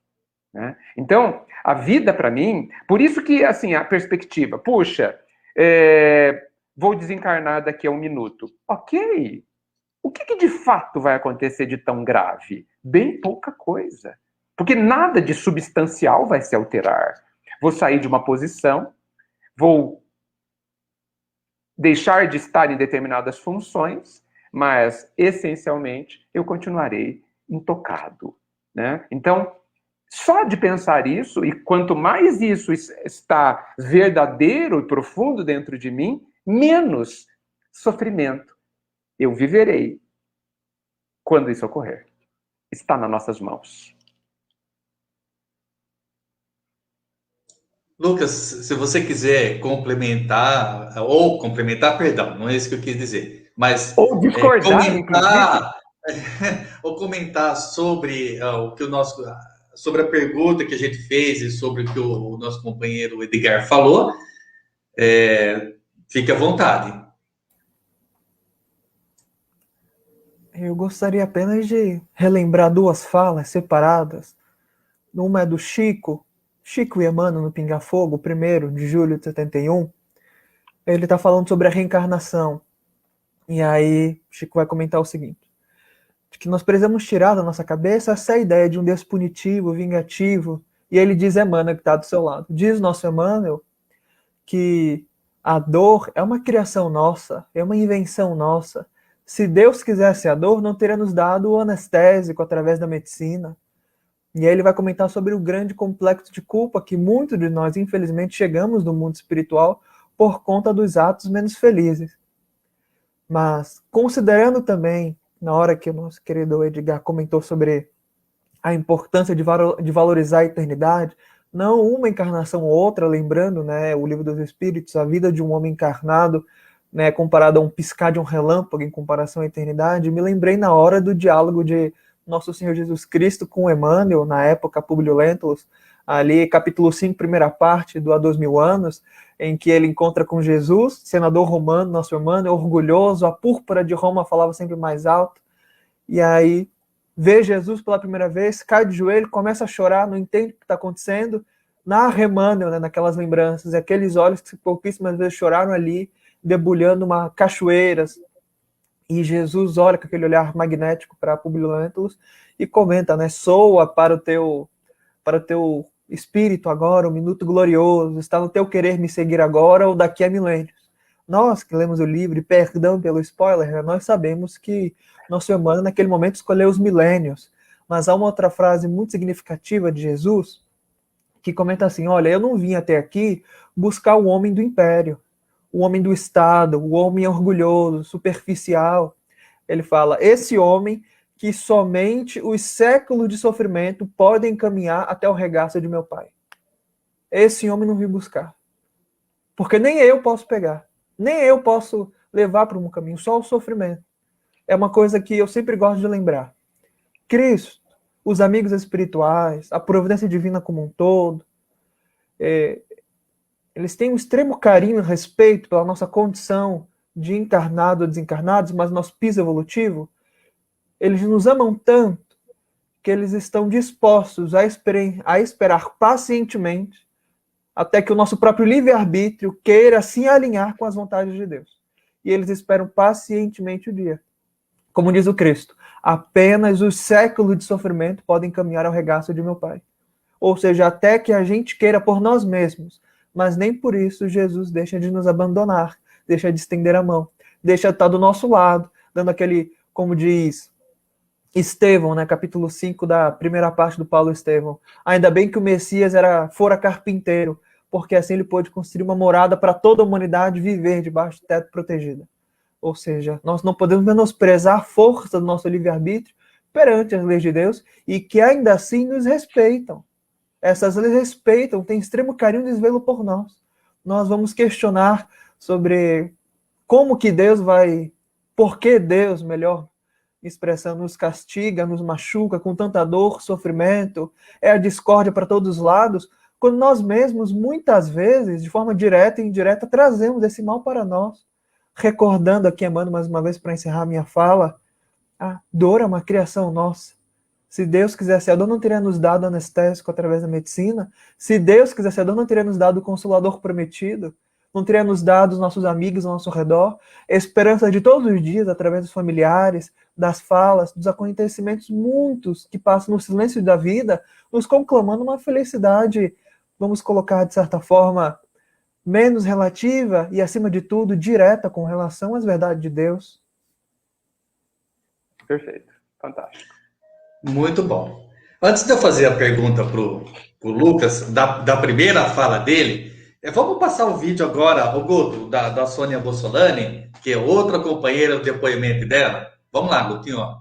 Né? Então, a vida para mim, por isso que assim a perspectiva, puxa, vou desencarnar daqui a 1 minuto. Ok, o que de fato vai acontecer de tão grave? Bem pouca coisa. Porque nada de substancial vai se alterar. Vou sair de uma posição, vou deixar de estar em determinadas funções, mas, essencialmente, eu continuarei intocado. Né? Então, só de pensar isso, e quanto mais isso está verdadeiro e profundo dentro de mim, menos sofrimento eu viverei quando isso ocorrer. Está nas nossas mãos. Lucas, se você quiser complementar, perdão, não é isso que eu quis dizer, mas ou discordar, ou comentar sobre o que sobre a pergunta que a gente fez e sobre o que o nosso companheiro Edgar falou, fique à vontade. Eu gostaria apenas de relembrar 2 falas separadas. Uma é do Chico e Emmanuel no Pinga Fogo, 1º de julho de 71. Ele está falando sobre a reencarnação. E aí, Chico vai comentar o seguinte: de que nós precisamos tirar da nossa cabeça essa ideia de um Deus punitivo, vingativo. E ele diz, Emmanuel, que está do seu lado, diz nosso Emmanuel que a dor é uma criação nossa, é uma invenção nossa. Se Deus quisesse a dor, não teria nos dado o anestésico através da medicina. E aí ele vai comentar sobre o grande complexo de culpa que muitos de nós, infelizmente, chegamos no mundo espiritual por conta dos atos menos felizes. Mas, considerando também, na hora que o nosso querido Edgar comentou sobre a importância de valorizar a eternidade, não uma encarnação ou outra, lembrando, né, o Livro dos Espíritos, a vida de um homem encarnado, né, comparado a um piscar de um relâmpago em comparação à eternidade, me lembrei na hora do diálogo de Nosso Senhor Jesus Cristo com Emmanuel, na época Publio Lentulus, ali capítulo 5, primeira parte do Há 2000 anos, em que ele encontra com Jesus, senador romano, nosso Emmanuel, orgulhoso, a púrpura de Roma falava sempre mais alto, e aí vê Jesus pela primeira vez, cai de joelho, começa a chorar, não entende o que está acontecendo, narra Emmanuel, né, naquelas lembranças, aqueles olhos que pouquíssimas vezes choraram ali, debulhando uma cachoeira, e Jesus olha com aquele olhar magnético para Públio Lentulus e comenta, né, soa para o teu espírito agora, um minuto glorioso, está no teu querer me seguir agora ou daqui a milênios. Nós que lemos o livro, e perdão pelo spoiler, né, nós sabemos que nosso ser humano naquele momento escolheu os milênios, mas há uma outra frase muito significativa de Jesus, que comenta assim, olha, eu não vim até aqui buscar o homem do império, o homem do Estado, o homem orgulhoso, superficial. Ele fala, esse homem que somente os séculos de sofrimento podem caminhar até o regaço de meu Pai. Esse homem não vim buscar. Porque nem eu posso pegar. Nem eu posso levar para um caminho, só o sofrimento. É uma coisa que eu sempre gosto de lembrar. Cristo, os amigos espirituais, a providência divina como um todo, eles têm um extremo carinho e respeito pela nossa condição de encarnado ou desencarnados, mas nosso piso evolutivo, eles nos amam tanto que eles estão dispostos a esperar pacientemente até que o nosso próprio livre-arbítrio queira se alinhar com as vontades de Deus. E eles esperam pacientemente o dia. Como diz o Cristo, apenas os séculos de sofrimento podem caminhar ao regaço de meu Pai. Ou seja, até que a gente queira por nós mesmos, mas nem por isso Jesus deixa de nos abandonar, deixa de estender a mão, deixa de estar do nosso lado, dando aquele, como diz Estevão, né, capítulo 5 da primeira parte do Paulo Estevão, ainda bem que o Messias fora carpinteiro, porque assim ele pôde construir uma morada para toda a humanidade viver debaixo do teto protegido. Ou seja, nós não podemos menosprezar a força do nosso livre-arbítrio perante as leis de Deus e que ainda assim nos respeitam. Essas leis respeitam, têm extremo carinho e desvelo por nós. Nós vamos questionar sobre como que Deus por que Deus, melhor expressão, nos castiga, nos machuca com tanta dor, sofrimento, é a discórdia para todos os lados, quando nós mesmos, muitas vezes, de forma direta e indireta, trazemos esse mal para nós. Recordando aqui, Emmanuel, mais uma vez, para encerrar minha fala, a dor é uma criação nossa. Se Deus quisesse, a dor não teria nos dado anestésico através da medicina. Se Deus quisesse, a dor não teria nos dado o Consolador prometido. Não teria nos dado os nossos amigos ao nosso redor. A esperança de todos os dias, através dos familiares, das falas, dos acontecimentos muitos que passam no silêncio da vida, nos conclamando uma felicidade, vamos colocar de certa forma, menos relativa e, acima de tudo, direta com relação às verdades de Deus. Perfeito. Fantástico. Muito bom. Antes de eu fazer a pergunta para o Lucas, da primeira fala dele, vamos passar o vídeo agora, o Guto, da Sônia Bossolani, que é outra companheira, o depoimento dela. Vamos lá, Gutinho.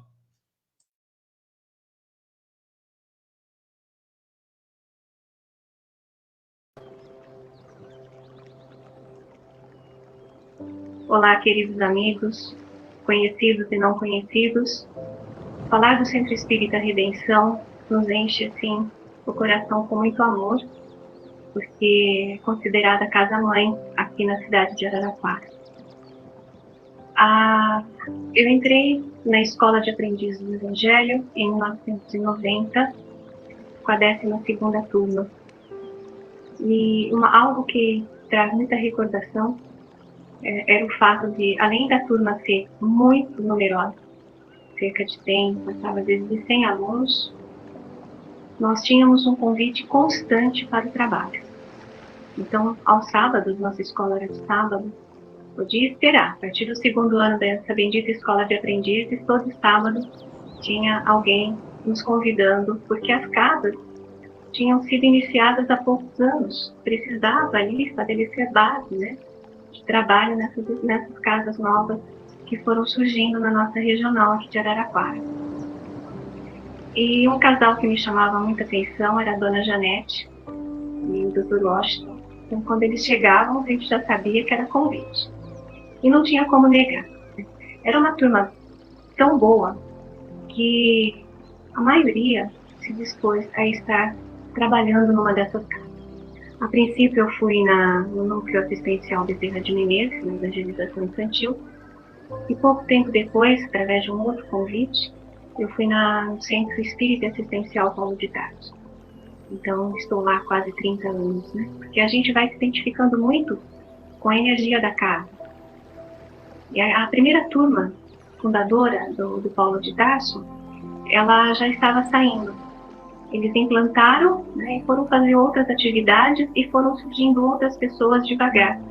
Olá, queridos amigos, conhecidos e não conhecidos. Falar do Centro Espírita Redenção nos enche, assim, o coração com muito amor, porque é considerada casa-mãe aqui na cidade de Araraquara. Eu entrei na Escola de Aprendizes do Evangelho em 1990, com a 12ª turma. E algo que traz muita recordação era o fato de, além da turma ser muito numerosa, cerca de 100, passava às vezes de 100 alunos, nós tínhamos um convite constante para o trabalho. Então, aos sábados, nossa escola era de sábado, podia esperar. A partir do 2º ano dessa bendita escola de aprendizes, todo sábado tinha alguém nos convidando, porque as casas tinham sido iniciadas há poucos anos. Precisava ali estabelecer base, né, de trabalho nessas casas novas que foram surgindo na nossa regional aqui de Araraquara. E um casal que me chamava muita atenção era a dona Janete e o Dr. Washington. Então, quando eles chegavam, a gente já sabia que era convite. E não tinha como negar. Era uma turma tão boa que a maioria se dispôs a estar trabalhando numa dessas casas. A princípio, eu fui no Núcleo Assistencial Bezerra de Menezes, na evangelização infantil, e pouco tempo depois, através de um outro convite, eu fui no Centro Espírita Assistencial Paulo de Tarso. Então, estou lá há quase 30 anos, né? Porque a gente vai se identificando muito com a energia da casa. E a primeira turma fundadora do Paulo de Tarso, ela já estava saindo. Eles implantaram, né, e foram fazer outras atividades e foram surgindo outras pessoas devagar.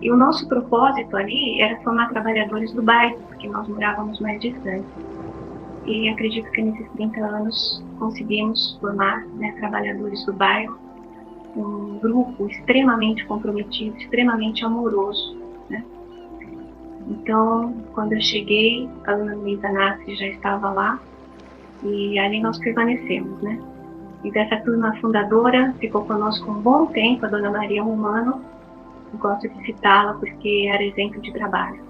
E o nosso propósito ali era formar trabalhadores do bairro, porque nós morávamos mais distantes. E acredito que nesses 30 anos conseguimos formar, né, trabalhadores do bairro, um grupo extremamente comprometido, extremamente amoroso, né? Então, quando eu cheguei, a dona Luísa Nassi já estava lá, e ali nós permanecemos, né? E dessa turma fundadora ficou conosco um bom tempo a dona Maria Romano. Eu gosto de citá-la porque era exemplo de trabalho.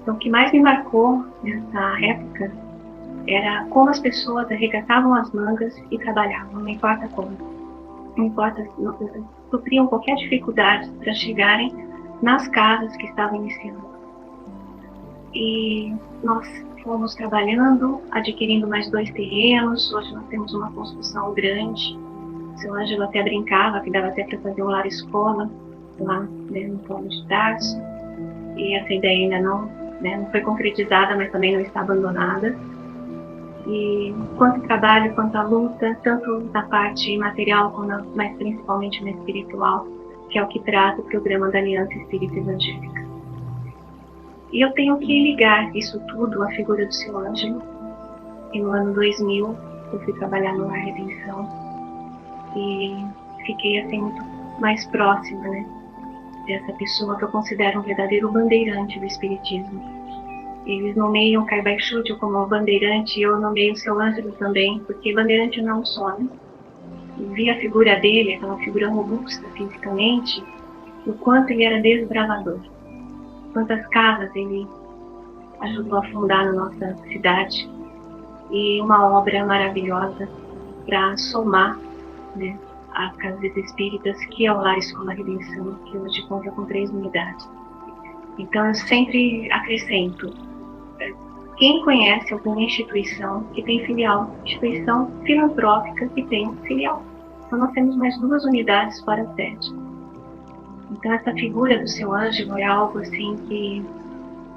Então, o que mais me marcou nessa época era como as pessoas arregatavam as mangas e trabalhavam, não importa como. Não importa, supriam qualquer dificuldade para chegarem nas casas que estavam iniciando. E nós fomos trabalhando, adquirindo mais 2 terrenos. Hoje nós temos uma construção grande. O seu Ângelo até brincava que dava até para fazer um lar-escola lá, né, no Paulo de Tarso. E essa ideia ainda não foi concretizada, mas também não está abandonada. E quanto trabalho, quanto a luta, tanto na parte material, mas principalmente na espiritual, que é o que trata o programa da Aliança Espírita Evangélica. E eu tenho que ligar isso tudo à figura do seu Ângelo. E no ano 2000, eu fui trabalhar no Lar Redenção e fiquei assim muito mais próxima, né, dessa pessoa que eu considero um verdadeiro bandeirante do Espiritismo. Eles nomeiam Caibaixútil como bandeirante e eu nomeio o seu Ângelo também, porque bandeirante não é um só, né? E vi a figura dele, aquela figura robusta fisicamente, o quanto ele era desbravador. Quantas casas ele ajudou a fundar na nossa cidade. E uma obra maravilhosa para somar, né, a Casa dos Espíritas, que é o Lar Escola Redenção, que hoje conta com 3 unidades. Então eu sempre acrescento, quem conhece alguma instituição que tem filial, instituição filantrópica que tem filial. Então nós temos mais 2 unidades fora a sede. Então essa figura do seu Ângelo é algo assim que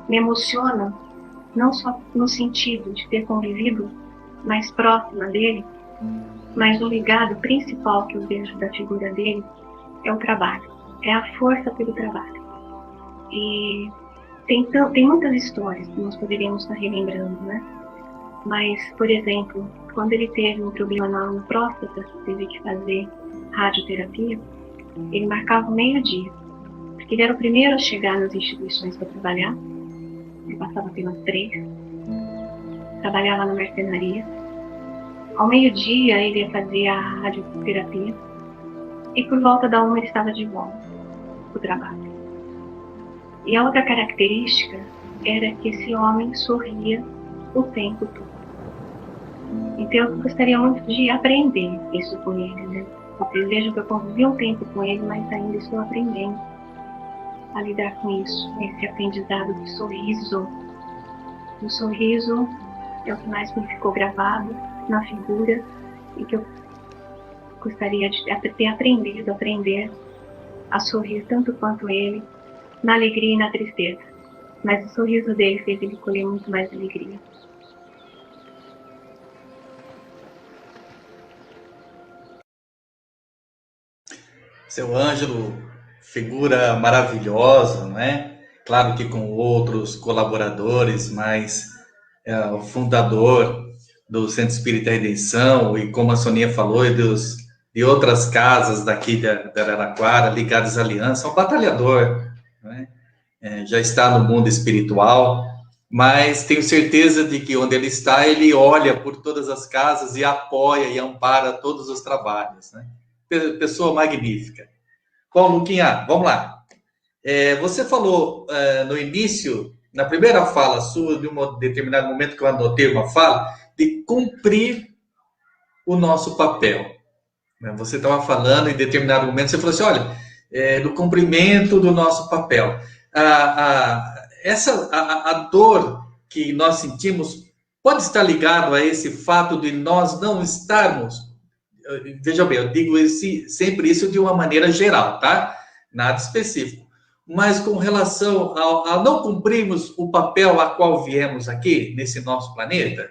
me emociona, não só no sentido de ter convivido mais próxima dele, mas o legado principal que eu vejo da figura dele é o trabalho, é a força pelo trabalho. E tem muitas histórias que nós poderíamos estar relembrando, né? Mas, por exemplo, quando ele teve um problema na próstata, teve que fazer radioterapia, ele marcava o meio-dia, porque ele era o primeiro a chegar nas instituições para trabalhar. Ele passava pelas 3, trabalhava na marcenaria. Ao meio-dia ele ia fazer a radioterapia e por volta da 1 ele estava de volta para o trabalho. E a outra característica era que esse homem sorria o tempo todo. Então eu gostaria muito de aprender isso com ele, né? Eu vejo que eu convivi um tempo com ele, mas ainda estou aprendendo a lidar com isso, esse aprendizado de sorriso. O sorriso é o que mais me ficou gravado na figura e que eu gostaria de ter aprendido, aprender a sorrir tanto quanto ele, na alegria e na tristeza. Mas o sorriso dele fez ele colher muito mais alegria. Seu Ângelo, figura maravilhosa, não é? Claro que com outros colaboradores, mas é o fundador do Centro Espírita Redenção e, como a Soninha falou, de outras casas daqui de Araraquara, ligadas à Aliança, é um batalhador, não é? Já está no mundo espiritual, mas tenho certeza de que onde ele está, ele olha por todas as casas e apoia e ampara todos os trabalhos, né? Pessoa magnífica. Bom, Luquinha, vamos lá. Você falou no início, na primeira fala sua, de um determinado momento que eu anotei uma fala, de cumprir o nosso papel. Você estava falando em determinado momento, você falou assim, olha, do cumprimento do nosso papel. A dor que nós sentimos pode estar ligado a esse fato de nós não estarmos. Veja bem, eu digo sempre isso de uma maneira geral, tá? Nada específico. mas com relação a não cumprirmos o papel a qual viemos aqui, nesse nosso planeta?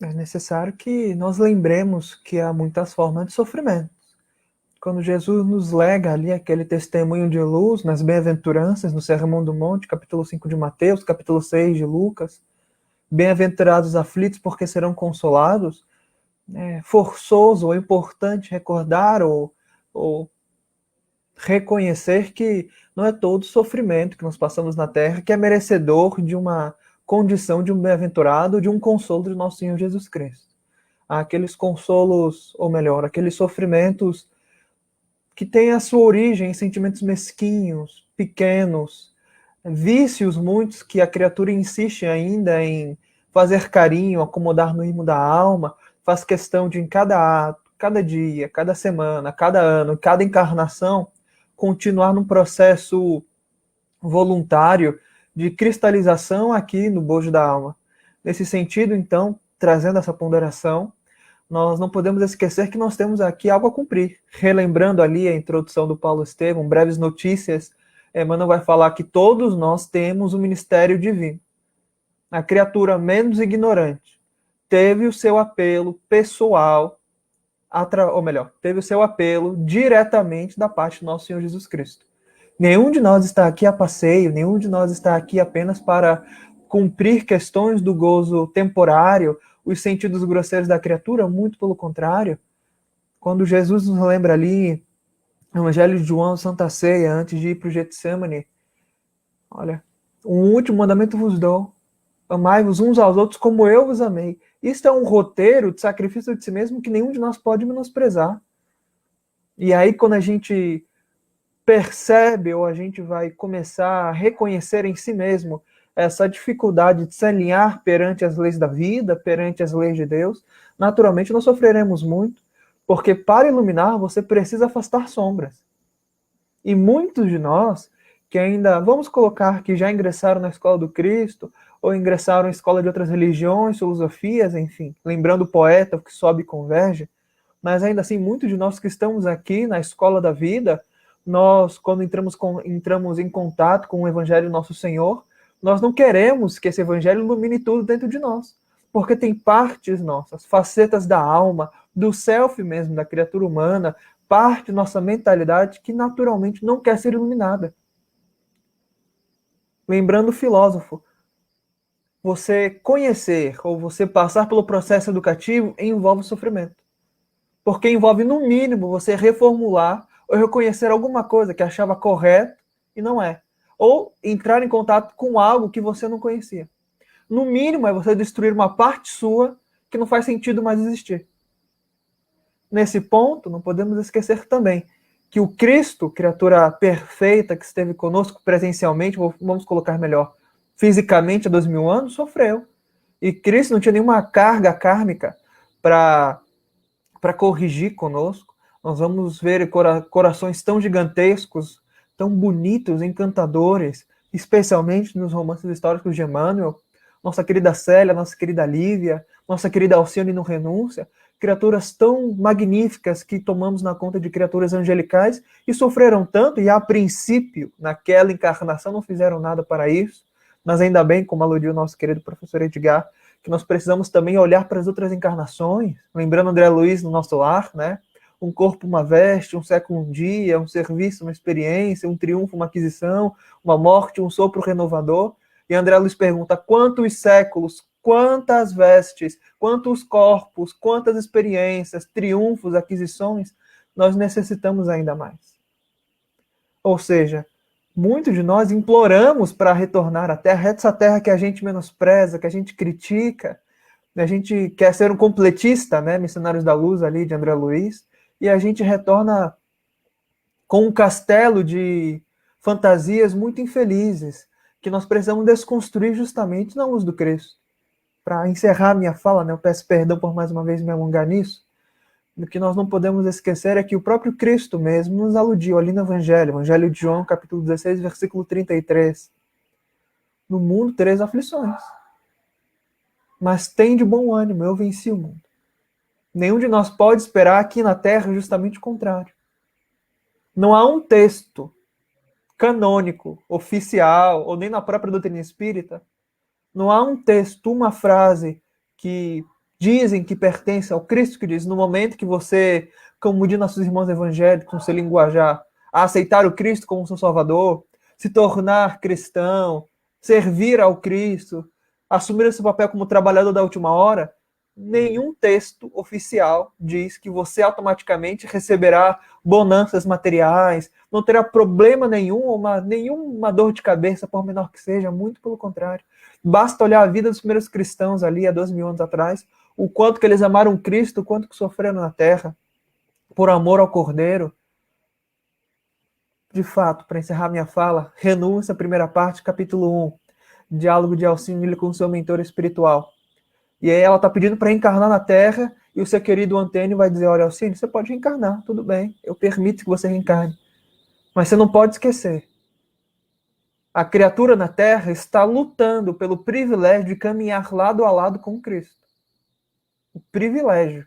É necessário que nós lembremos que há muitas formas de sofrimento. Quando Jesus nos lega ali aquele testemunho de luz nas bem-aventuranças, no Sermão do Monte, capítulo 5 de Mateus, capítulo 6 de Lucas, bem-aventurados os aflitos porque serão consolados, é forçoso ou importante recordar ou reconhecer que não é todo sofrimento que nós passamos na Terra que é merecedor de uma condição de um bem-aventurado, de um consolo de nosso Senhor Jesus Cristo. Há aqueles consolos, ou melhor, aqueles sofrimentos que têm a sua origem em sentimentos mesquinhos, pequenos, vícios muitos que a criatura insiste ainda em fazer carinho, acomodar no imo da alma, faz questão de em cada ato, cada dia, cada semana, cada ano, cada encarnação, continuar num processo voluntário de cristalização aqui no bojo da alma. Nesse sentido, então, trazendo essa ponderação, nós não podemos esquecer que nós temos aqui algo a cumprir. Relembrando ali a introdução do Paulo Estevam, breves notícias, Emmanuel vai falar que todos nós temos o ministério divino. A criatura menos ignorante teve o seu apelo pessoal, ou melhor, teve o seu apelo diretamente da parte do nosso Senhor Jesus Cristo. Nenhum de nós está aqui a passeio, nenhum de nós está aqui apenas para cumprir questões do gozo temporário, os sentidos grosseiros da criatura, muito pelo contrário. Quando Jesus nos lembra ali, no Evangelho de João, Santa Ceia, antes de ir para o Getsemane, olha, um último mandamento vos dou, amai-vos uns aos outros como eu vos amei. Isto é um roteiro de sacrifício de si mesmo que nenhum de nós pode menosprezar. E aí, quando a gente percebe, ou a gente vai começar a reconhecer em si mesmo essa dificuldade de se alinhar perante as leis da vida, perante as leis de Deus, naturalmente nós sofreremos muito, porque para iluminar você precisa afastar sombras. E muitos de nós, que ainda, vamos colocar que já ingressaram na escola do Cristo, ou ingressaram em escola de outras religiões, filosofias, enfim, lembrando o poeta que sobe e converge, mas ainda assim, muitos de nós que estamos aqui na escola da vida, nós, quando entramos em contato com o Evangelho do Nosso Senhor, nós não queremos que esse Evangelho ilumine tudo dentro de nós, porque tem partes nossas, facetas da alma, do self mesmo, da criatura humana, parte da nossa mentalidade que naturalmente não quer ser iluminada. Lembrando o filósofo, você conhecer ou você passar pelo processo educativo envolve sofrimento. Porque envolve, no mínimo, você reformular ou reconhecer alguma coisa que achava correto e não é. Ou entrar em contato com algo que você não conhecia. No mínimo, é você destruir uma parte sua que não faz sentido mais existir. Nesse ponto, não podemos esquecer também que o Cristo, criatura perfeita que esteve conosco presencialmente, vamos colocar melhor, fisicamente há 2000 anos, sofreu. E Cristo não tinha nenhuma carga kármica para corrigir conosco. Nós vamos ver corações tão gigantescos, tão bonitos, encantadores, especialmente nos romances históricos de Emmanuel. Nossa querida Célia, nossa querida Lívia, nossa querida Alcione no Renúncia, criaturas tão magníficas que tomamos na conta de criaturas angelicais e sofreram tanto, e a princípio, naquela encarnação, não fizeram nada para isso, mas ainda bem, como aludiu o nosso querido professor Edgar, que nós precisamos também olhar para as outras encarnações, lembrando André Luiz no nosso lar, né? Um corpo, uma veste, um século, um dia, um serviço, uma experiência, um triunfo, uma aquisição, uma morte, um sopro renovador. E André Luiz pergunta, quantos séculos, quantas vestes, quantos corpos, quantas experiências, triunfos, aquisições, nós necessitamos ainda mais. Ou seja, muitos de nós imploramos para retornar à Terra, essa Terra que a gente menospreza, que a gente critica, a gente quer ser um completista, né? Missionários da Luz ali, de André Luiz, e a gente retorna com um castelo de fantasias muito infelizes, que nós precisamos desconstruir justamente na luz do Cristo. Para encerrar minha fala, né, eu peço perdão por mais uma vez me alongar nisso, o que nós não podemos esquecer é que o próprio Cristo mesmo nos aludiu ali no Evangelho de João, capítulo 16, versículo 33. No mundo tereis aflições, mas tem de bom ânimo, eu venci o mundo. Nenhum de nós pode esperar aqui na Terra justamente o contrário. Não há um texto canônico, oficial, ou nem na própria doutrina espírita, não há um texto, uma frase que dizem que pertence ao Cristo, que diz, no momento que você, como de nossos irmãos evangélicos, com seu linguajar, a aceitar o Cristo como seu Salvador, se tornar cristão, servir ao Cristo, assumir esse papel como trabalhador da última hora, nenhum texto oficial diz que você automaticamente receberá bonanças materiais, não terá problema nenhum, nenhuma dor de cabeça, por menor que seja, muito pelo contrário. Basta olhar a vida dos primeiros cristãos ali, há 2.000 anos atrás, o quanto que eles amaram Cristo, o quanto que sofreram na terra, por amor ao Cordeiro. De fato, para encerrar minha fala, renúncia, primeira parte, capítulo 1, diálogo de Alcine com seu mentor espiritual. E aí ela está pedindo para reencarnar na Terra, e o seu querido Antênio vai dizer, olha, Alcine, você pode reencarnar, tudo bem, eu permito que você reencarne. Mas você não pode esquecer, a criatura na Terra está lutando pelo privilégio de caminhar lado a lado com Cristo. O privilégio.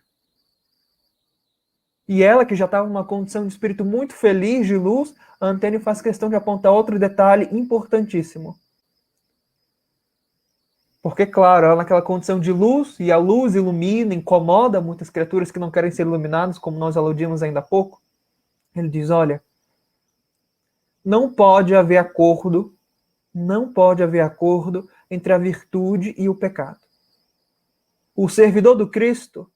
E ela, que já estava numa condição de espírito muito feliz, de luz, a Antênio faz questão de apontar outro detalhe importantíssimo. Porque, claro, ela naquela condição de luz, e a luz ilumina, incomoda muitas criaturas que não querem ser iluminadas, como nós aludimos ainda há pouco. Ele diz, olha, não pode haver acordo entre a virtude e o pecado. O servidor do Cristo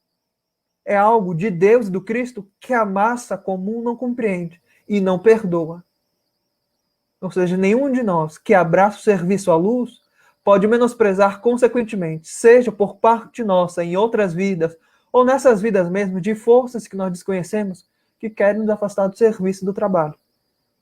é algo de Deus e do Cristo que a massa comum não compreende e não perdoa. Ou seja, nenhum de nós que abraça o serviço à luz pode menosprezar consequentemente, seja por parte nossa em outras vidas, ou nessas vidas mesmo, de forças que nós desconhecemos, que querem nos afastar do serviço do trabalho.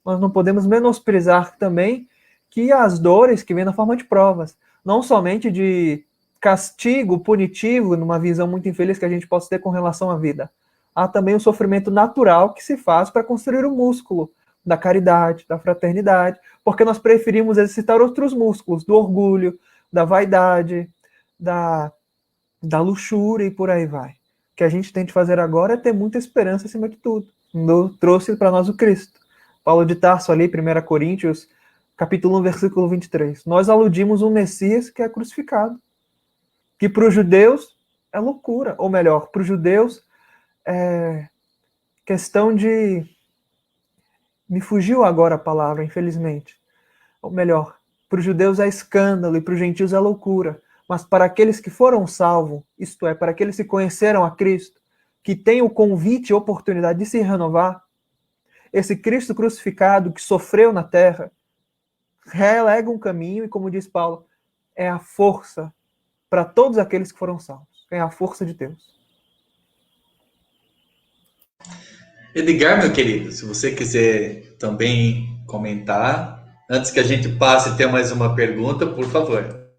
Nós não podemos menosprezar também que as dores que vêm na forma de provas, não somente de castigo punitivo, numa visão muito infeliz que a gente possa ter com relação à vida. Há também o sofrimento natural que se faz para construir o músculo da caridade, da fraternidade, porque nós preferimos exercitar outros músculos, do orgulho, da vaidade, da luxúria e por aí vai. O que a gente tem de fazer agora é ter muita esperança acima de tudo. Trouxe para nós o Cristo. Paulo de Tarso ali, 1 Coríntios, capítulo 1, versículo 23. Nós aludimos um Messias que é crucificado, que para os judeus é loucura, ou melhor, para os judeus é questão de... Me fugiu agora a palavra, infelizmente. Ou melhor, para os judeus é escândalo e para os gentios é loucura. Mas para aqueles que foram salvos, isto é, para aqueles que conheceram a Cristo, que têm o convite e oportunidade de se renovar, esse Cristo crucificado que sofreu na terra, relega um caminho e, como diz Paulo, é a força para todos aqueles que foram salvos. É a força de Deus. Edgar, meu querido, se você quiser também comentar, antes que a gente passe a ter mais uma pergunta, por favor.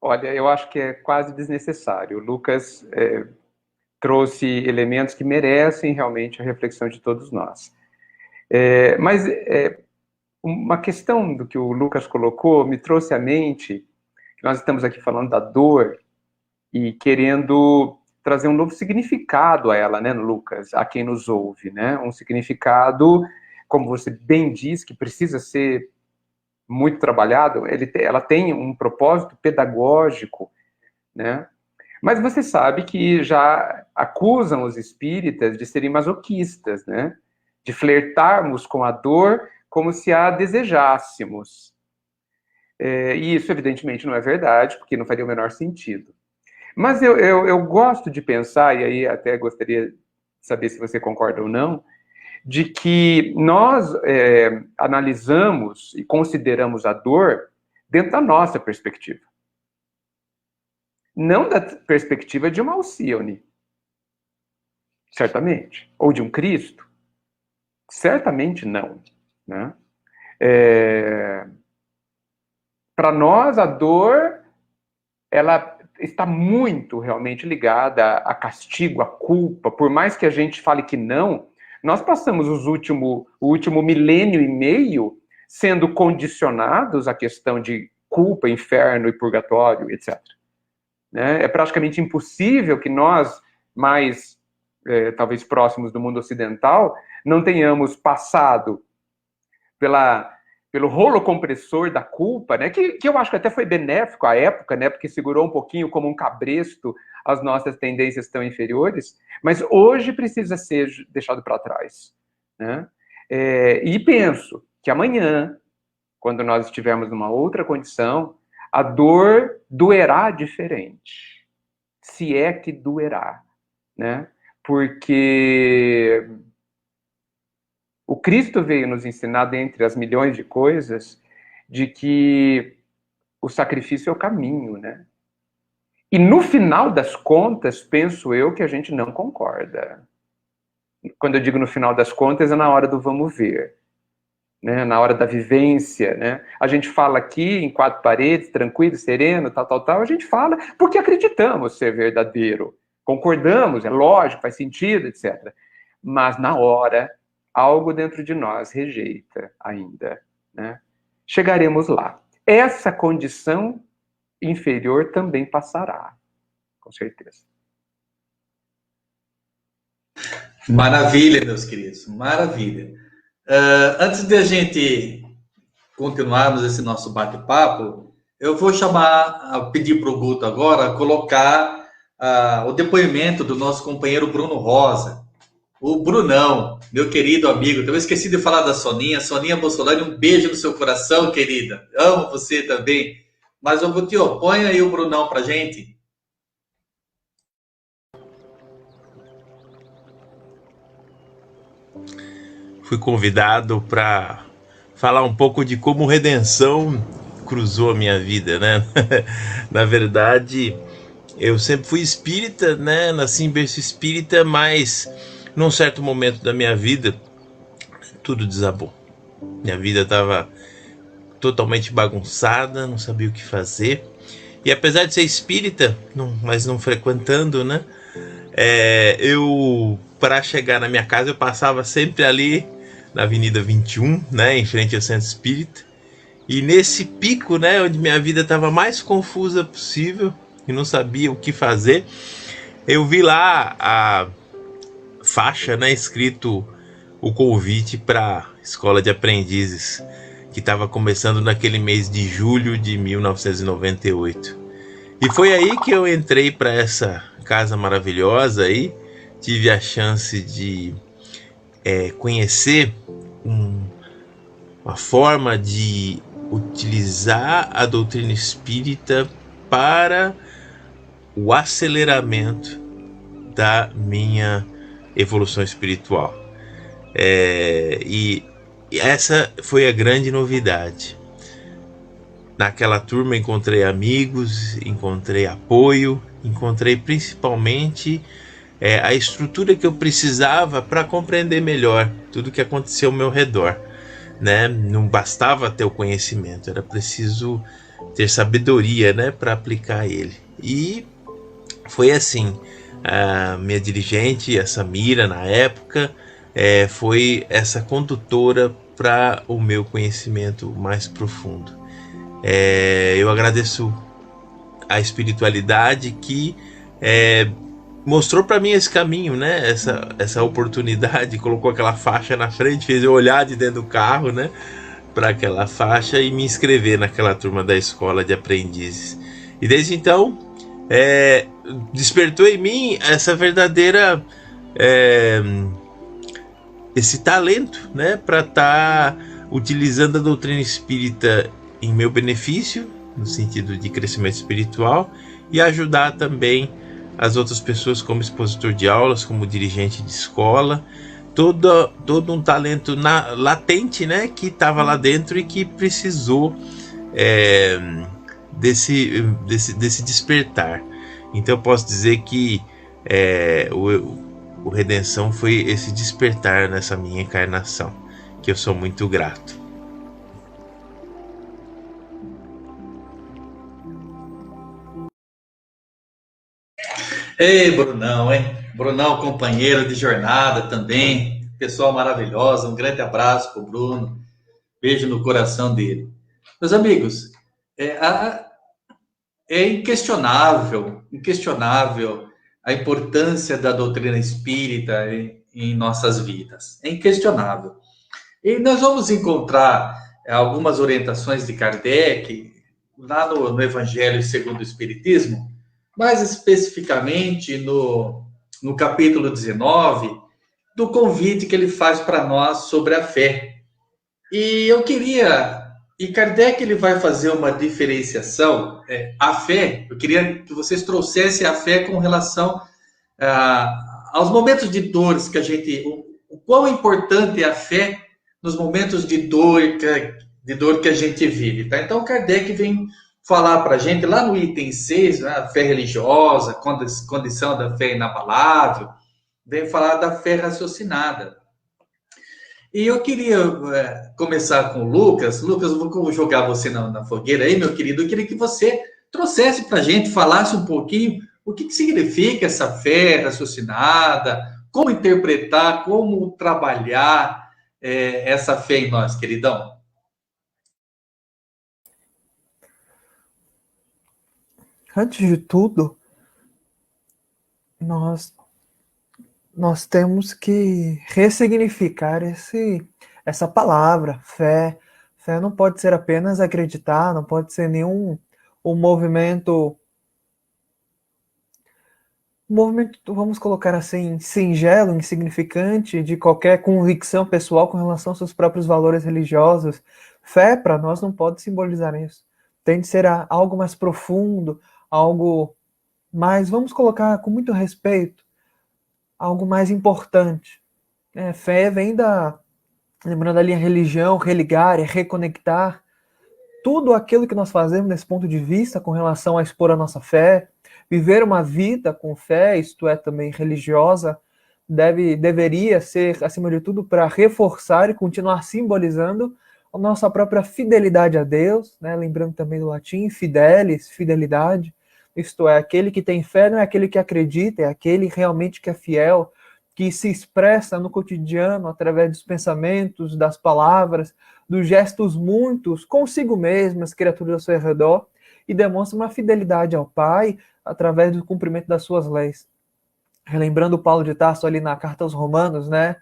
Olha, eu acho que é quase desnecessário. O Lucas trouxe elementos que merecem realmente a reflexão de todos nós. Mas uma questão do que o Lucas colocou me trouxe à mente que nós estamos aqui falando da dor e querendo trazer um novo significado a ela, né, Lucas, a quem nos ouve, né? Um significado, como você bem diz, que precisa ser muito trabalhado. Ela tem um propósito pedagógico, né? Mas você sabe que já acusam os espíritas de serem masoquistas, né? De flertarmos com a dor como se a desejássemos. E isso, evidentemente, não é verdade, porque não faria o menor sentido. Mas eu gosto de pensar, e aí até gostaria de saber se você concorda ou não, de que nós analisamos e consideramos a dor dentro da nossa perspectiva. Não da perspectiva de uma Alcione, certamente, ou de um Cristo, certamente não, né? Para nós, a dor, ela está muito realmente ligada a castigo, a culpa. Por mais que a gente fale que não, nós passamos o último milênio e meio sendo condicionados à questão de culpa, inferno e purgatório, etc. Né? É praticamente impossível que nós mais, talvez, próximos do mundo ocidental, não tenhamos passado pelo rolo compressor da culpa, né, que eu acho que até foi benéfico à época, né, porque segurou um pouquinho como um cabresto as nossas tendências tão inferiores, mas hoje precisa ser deixado para trás, né? E penso que amanhã, quando nós estivermos numa outra condição, a dor doerá diferente, se é que doerá, né? Porque o Cristo veio nos ensinar, dentre as milhões de coisas, de que o sacrifício é o caminho, né? E no final das contas, penso eu que a gente não concorda. Quando eu digo no final das contas, é na hora do vamos ver, né? Na hora da vivência, né? A gente fala aqui em quatro paredes, tranquilo, sereno, tal, a gente fala porque acreditamos ser verdadeiro. Concordamos, é lógico, faz sentido, etc. Mas na hora, algo dentro de nós rejeita ainda, né? Chegaremos lá. Essa condição inferior também passará, com certeza. Maravilha, meus queridos, maravilha. Antes de a gente continuarmos esse nosso bate-papo, eu vou pedir para o Guto agora colocar o depoimento do nosso companheiro Bruno Rosa. O Brunão, meu querido amigo, eu esqueci de falar da Soninha Bolsonaro, um beijo no seu coração, querida. Amo você também. Mas, ô Gutinho, põe aí o Brunão pra gente. Fui convidado para falar um pouco de como redenção cruzou a minha vida, né? Na verdade, eu sempre fui espírita, né? Nasci em berço espírita, mas num certo momento da minha vida, tudo desabou. Minha vida estava totalmente bagunçada, não sabia o que fazer. E apesar de ser espírita, mas não frequentando, né? Eu, para chegar na minha casa, eu passava sempre ali na Avenida 21, né? Em frente ao Centro Espírita. E nesse pico, né? Onde minha vida estava mais confusa possível e não sabia o que fazer, eu vi lá a faixa, né? Escrito o convite para a Escola de Aprendizes, que estava começando naquele mês de julho de 1998. E foi aí que eu entrei para essa casa maravilhosa aí, tive a chance de conhecer uma forma de utilizar a doutrina espírita para o aceleramento da minha evolução espiritual. E essa foi a grande novidade. Naquela turma encontrei amigos, encontrei apoio, encontrei principalmente a estrutura que eu precisava para compreender melhor tudo que aconteceu ao meu redor, né? Não bastava ter o conhecimento, era preciso ter sabedoria, né, para aplicar ele. E foi assim, a minha dirigente, a Samira, na época, foi essa condutora para o meu conhecimento mais profundo. Eu agradeço a espiritualidade que mostrou para mim esse caminho, né? Essa oportunidade, colocou aquela faixa na frente, fez eu olhar de dentro do carro, né, para aquela faixa e me inscrever naquela turma da Escola de Aprendizes. E desde então despertou em mim essa verdadeira esse talento, né, para estar utilizando a doutrina espírita em meu benefício, no sentido de crescimento espiritual, e ajudar também as outras pessoas como expositor de aulas, como dirigente de escola, todo um talento latente, né, que estava lá dentro e que precisou desse despertar. Então eu posso dizer que o Redenção foi esse despertar nessa minha encarnação, que eu sou muito grato. Ei, Brunão, hein? Brunão, companheiro de jornada também, pessoa maravilhosa, um grande abraço pro Bruno, beijo no coração dele. Meus amigos, é inquestionável a importância da doutrina espírita em nossas vidas. É inquestionável. E nós vamos encontrar algumas orientações de Kardec lá no Evangelho segundo o Espiritismo, mais especificamente no capítulo 19, do convite que ele faz para nós sobre a fé. E Kardec ele vai fazer uma diferenciação, a fé, eu queria que vocês trouxessem a fé com relação aos momentos de dores que o quão importante é a fé nos momentos de dor que a gente vive, tá? Então, Kardec vem falar para a gente, lá no item 6, né, a fé religiosa, condição da fé inabalável, vem falar da fé raciocinada. E eu queria começar com o Lucas. Lucas, eu vou jogar você na fogueira aí, meu querido. Eu queria que você trouxesse para a gente, falasse um pouquinho o que significa essa fé raciocinada, como interpretar, como trabalhar essa fé em nós, queridão. Antes de tudo, nós temos que ressignificar essa palavra, fé. Fé não pode ser apenas acreditar, não pode ser nenhum um movimento, vamos colocar assim, singelo, insignificante, de qualquer convicção pessoal com relação aos seus próprios valores religiosos. Fé, para nós, não pode simbolizar isso. Tem de ser algo mais profundo, algo mais, vamos colocar com muito respeito, algo mais importante. Fé vem lembrando ali a religião, religar, reconectar. Tudo aquilo que nós fazemos nesse ponto de vista com relação a expor a nossa fé, viver uma vida com fé, isto é, também religiosa, deveria ser, acima de tudo, para reforçar e continuar simbolizando a nossa própria fidelidade a Deus, né? Lembrando também do latim, fidelis, fidelidade. Isto é, aquele que tem fé não é aquele que acredita, é aquele realmente que é fiel, que se expressa no cotidiano através dos pensamentos, das palavras, dos gestos muitos, consigo mesmo, as criaturas ao seu redor, e demonstra uma fidelidade ao Pai através do cumprimento das suas leis. Relembrando Paulo de Tarso ali na carta aos Romanos, né?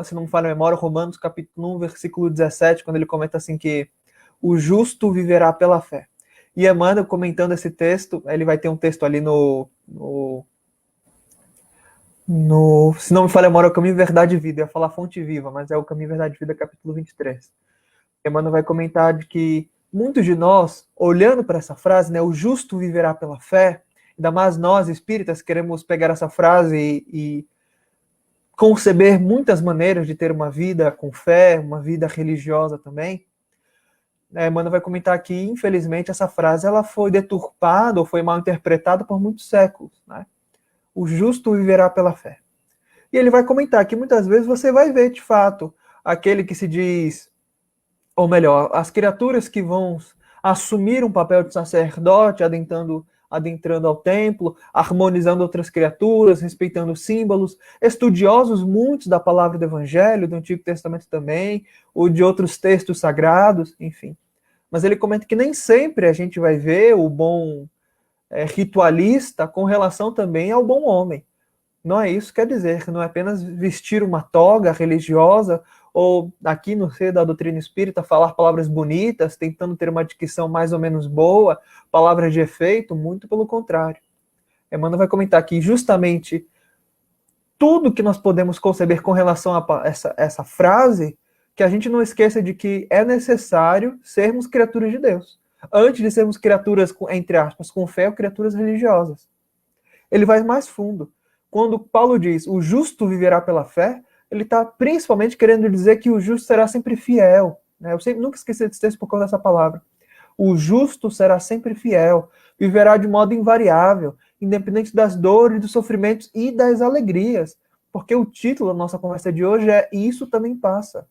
Se não me falha a memória, Romanos capítulo 1, versículo 17, quando ele comenta assim que o justo viverá pela fé. E Emmanuel, comentando esse texto, ele vai ter um texto ali se não me falha a memória, é o Caminho, Verdade e Vida. Eu ia falar Fonte Viva, mas é o Caminho, Verdade e Vida, capítulo 23. Emmanuel vai comentar de que muitos de nós, olhando para essa frase, né, o justo viverá pela fé, ainda mais nós, espíritas, queremos pegar essa frase e conceber muitas maneiras de ter uma vida com fé, uma vida religiosa também. Emmanuel vai comentar que, infelizmente, essa frase ela foi deturpada ou foi mal interpretada por muitos séculos, né? O justo viverá pela fé. E ele vai comentar que muitas vezes você vai ver, de fato, aquele que se diz, ou melhor, as criaturas que vão assumir um papel de sacerdote, adentrando ao templo, harmonizando outras criaturas, respeitando símbolos, estudiosos muitos da palavra do Evangelho, do Antigo Testamento também, ou de outros textos sagrados, enfim. Mas ele comenta que nem sempre a gente vai ver o bom ritualista com relação também ao bom homem. Não é isso que quer dizer, não é apenas vestir uma toga religiosa, ou aqui no seio da doutrina espírita falar palavras bonitas, tentando ter uma dicção mais ou menos boa, palavras de efeito, muito pelo contrário. Emmanuel vai comentar que justamente tudo que nós podemos conceber com relação a essa frase, que a gente não esqueça de que é necessário sermos criaturas de Deus. Antes de sermos criaturas, entre aspas, com fé ou criaturas religiosas. Ele vai mais fundo. Quando Paulo diz, o justo viverá pela fé, ele está principalmente querendo dizer que o justo será sempre fiel. Né? Eu nunca esqueci desse texto por causa dessa palavra. O justo será sempre fiel, viverá de modo invariável, independente das dores, dos sofrimentos e das alegrias. Porque o título da nossa conversa de hoje é Isso Também Passa.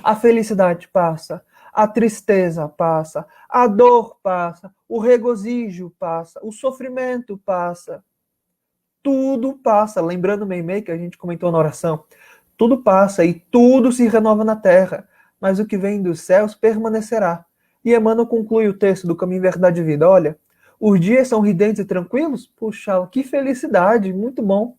A felicidade passa, a tristeza passa, a dor passa, o regozijo passa, o sofrimento passa. Tudo passa. Lembrando o Meimei que a gente comentou na oração, tudo passa e tudo se renova na terra, mas o que vem dos céus permanecerá. E Emmanuel conclui o texto do Caminho, Verdade e Vida. Olha, Os dias são ridentes e tranquilos? Puxa, que felicidade, muito bom.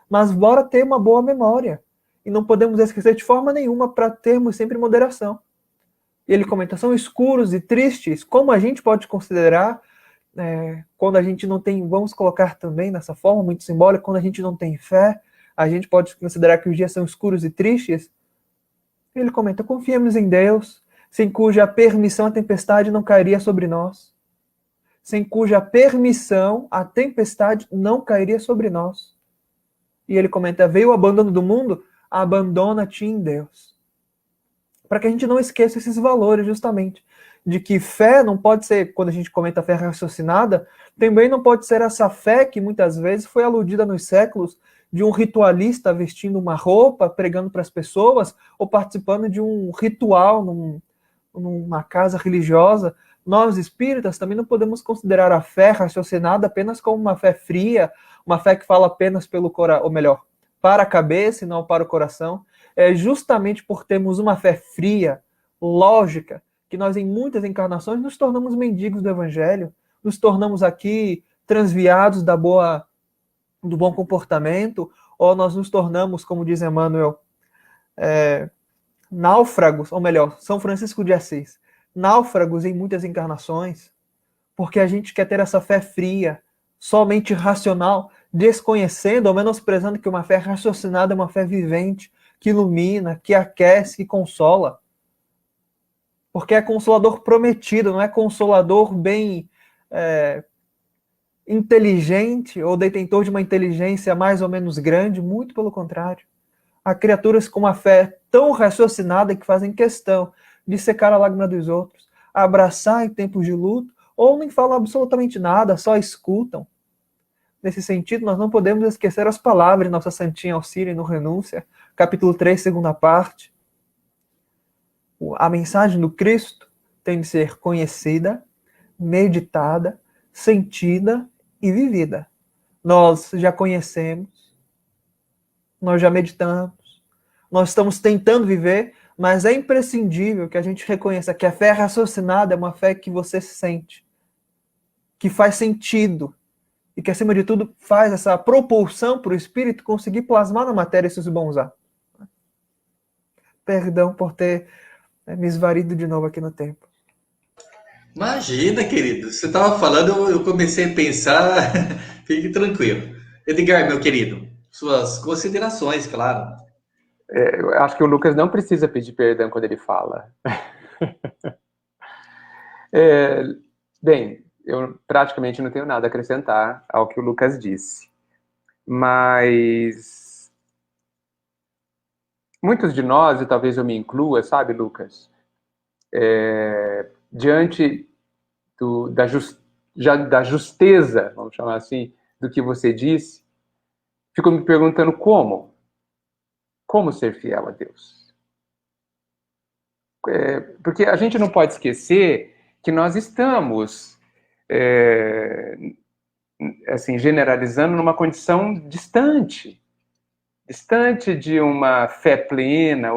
Mas bora ter uma boa memória. E não podemos esquecer de forma nenhuma para termos sempre moderação. E ele comenta, são escuros e tristes, como a gente pode considerar quando a gente não tem, vamos colocar também nessa forma muito simbólica, quando a gente não tem fé, a gente pode considerar que os dias são escuros e tristes. Ele comenta, confiemos em Deus, sem cuja permissão a tempestade não cairia sobre nós. Sem cuja permissão a tempestade não cairia sobre nós. E ele comenta, veio o abandono do mundo, abandona-te em Deus. Para que a gente não esqueça esses valores, justamente. De que fé não pode ser, quando a gente comenta fé raciocinada, também não pode ser essa fé que muitas vezes foi aludida nos séculos de um ritualista vestindo uma roupa, pregando para as pessoas, ou participando de um ritual numa casa religiosa. Nós, espíritas, também não podemos considerar a fé raciocinada apenas como uma fé fria, uma fé que fala apenas pelo coração, ou melhor, para a cabeça e não para o coração. É justamente por termos uma fé fria, lógica, que nós em muitas encarnações nos tornamos mendigos do Evangelho, nos tornamos aqui transviados do bom comportamento, ou nós nos tornamos, como diz Emmanuel, náufragos, ou melhor, São Francisco de Assis, náufragos em muitas encarnações, porque a gente quer ter essa fé fria, somente racional, desconhecendo ou menosprezando que uma fé raciocinada é uma fé vivente, que ilumina, que aquece, que consola. Porque é consolador prometido, não é consolador bem inteligente ou detentor de uma inteligência mais ou menos grande, muito pelo contrário. Há criaturas com uma fé tão raciocinada que fazem questão de secar a lágrima dos outros, abraçar em tempos de luto, ou nem falam absolutamente nada, só escutam. Nesse sentido, nós não podemos esquecer as palavras de Nossa Santinha Alcília no Renúncia, capítulo 3, segunda parte. A mensagem do Cristo tem de ser conhecida, meditada, sentida e vivida. Nós já conhecemos, nós já meditamos, nós estamos tentando viver, mas é imprescindível que a gente reconheça que a fé raciocinada é uma fé que você sente, que faz sentido, e que, acima de tudo, faz essa propulsão para o espírito conseguir plasmar na matéria esses bons atos. Perdão por ter me esvarido de novo aqui no tempo. Imagina, querido. Você estava falando, eu comecei a pensar. Fique tranquilo. Edgar, meu querido, suas considerações, claro. Eu acho que o Lucas não precisa pedir perdão quando ele fala. Bem, eu praticamente não tenho nada a acrescentar ao que o Lucas disse. Mas muitos de nós, e talvez eu me inclua, sabe, Lucas, diante da justeza, vamos chamar assim, do que você disse, fico me perguntando como ser fiel a Deus. Porque a gente não pode esquecer que nós estamos, assim, generalizando numa condição distante de uma fé plena,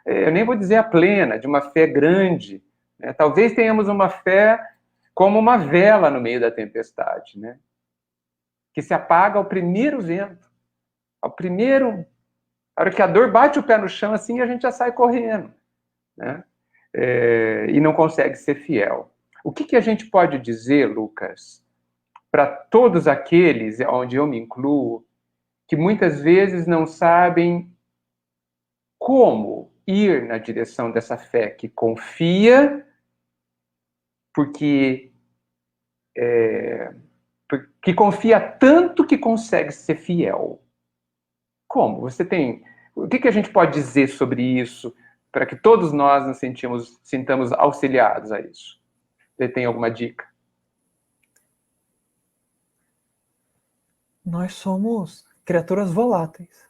eu nem vou dizer a plena, de uma fé grande. Né? Talvez tenhamos uma fé como uma vela no meio da tempestade, né? Que se apaga ao primeiro vento, a hora que a dor bate o pé no chão, assim, a gente já sai correndo, né? E não consegue ser fiel. O que a gente pode dizer, Lucas, para todos aqueles, onde eu me incluo, que muitas vezes não sabem como ir na direção dessa fé que confia, porque confia tanto que consegue ser fiel. Como? O que a gente pode dizer sobre isso, para que todos nós nos sintamos auxiliados a isso? Você tem alguma dica? Nós somos criaturas voláteis.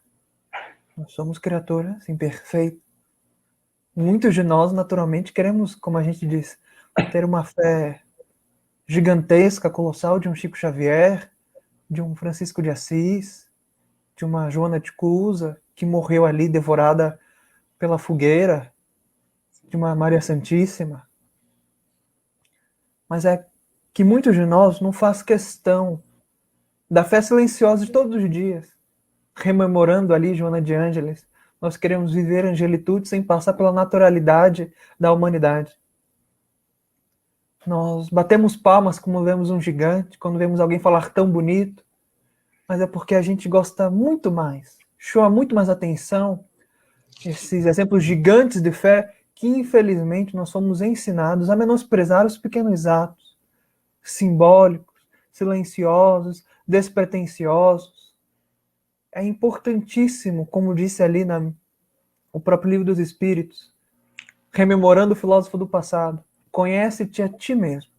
Nós somos criaturas imperfeitas. Muitos de nós, naturalmente, queremos, como a gente diz, ter uma fé gigantesca, colossal, de um Chico Xavier, de um Francisco de Assis, de uma Joana de Cusa, que morreu ali devorada pela fogueira, de uma Maria Santíssima. Mas é que muitos de nós não faz questão da fé silenciosa de todos os dias, rememorando ali Joana de Ângeles. Nós queremos viver angelitude sem passar pela naturalidade da humanidade. Nós batemos palmas quando vemos um gigante, quando vemos alguém falar tão bonito, mas é porque a gente gosta muito mais, chama muito mais atenção esses exemplos gigantes de fé que, infelizmente, nós somos ensinados a menosprezar os pequenos atos, simbólicos, silenciosos, despretensiosos. É importantíssimo, como disse ali no próprio Livro dos Espíritos, rememorando o filósofo do passado, conhece-te a ti mesmo.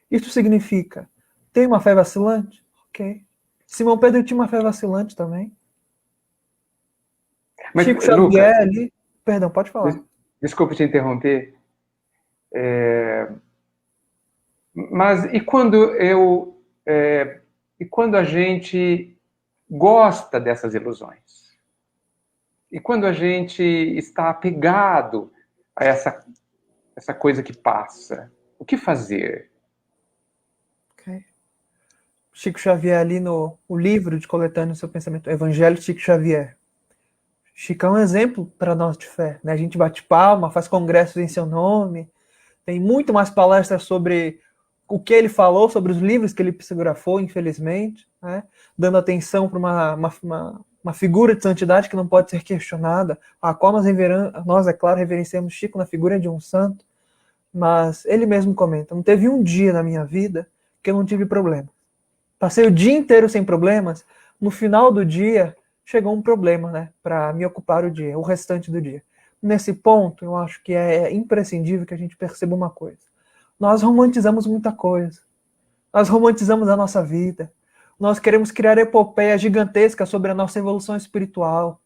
Isso significa, tem uma fé vacilante? Ok. Simão Pedro tinha uma fé vacilante também. Mas, Chico Xavier Lucas, ali... Perdão, pode falar. Desculpe te interromper. Mas e quando e quando a gente gosta dessas ilusões? E quando a gente está apegado a essa coisa que passa? O que fazer? Okay. Chico Xavier ali no livro de Coletânea do Seu Pensamento, Evangelho de Chico Xavier. Chico é um exemplo para nós de fé, né? A gente bate palma, faz congressos em seu nome, tem muito mais palestras sobre o que ele falou, sobre os livros que ele psicografou, infelizmente, né? Dando atenção para uma figura de santidade que não pode ser questionada, a qual nós, é claro, reverenciamos Chico na figura de um santo, mas ele mesmo comenta, não teve um dia na minha vida que eu não tive problema. Passei o dia inteiro sem problemas, no final do dia chegou um problema, né, para me ocupar o dia, o restante do dia. Nesse ponto, eu acho que é imprescindível que a gente perceba uma coisa. Nós romantizamos muita coisa. Nós romantizamos a nossa vida. Nós queremos criar epopeias gigantescas sobre a nossa evolução espiritual.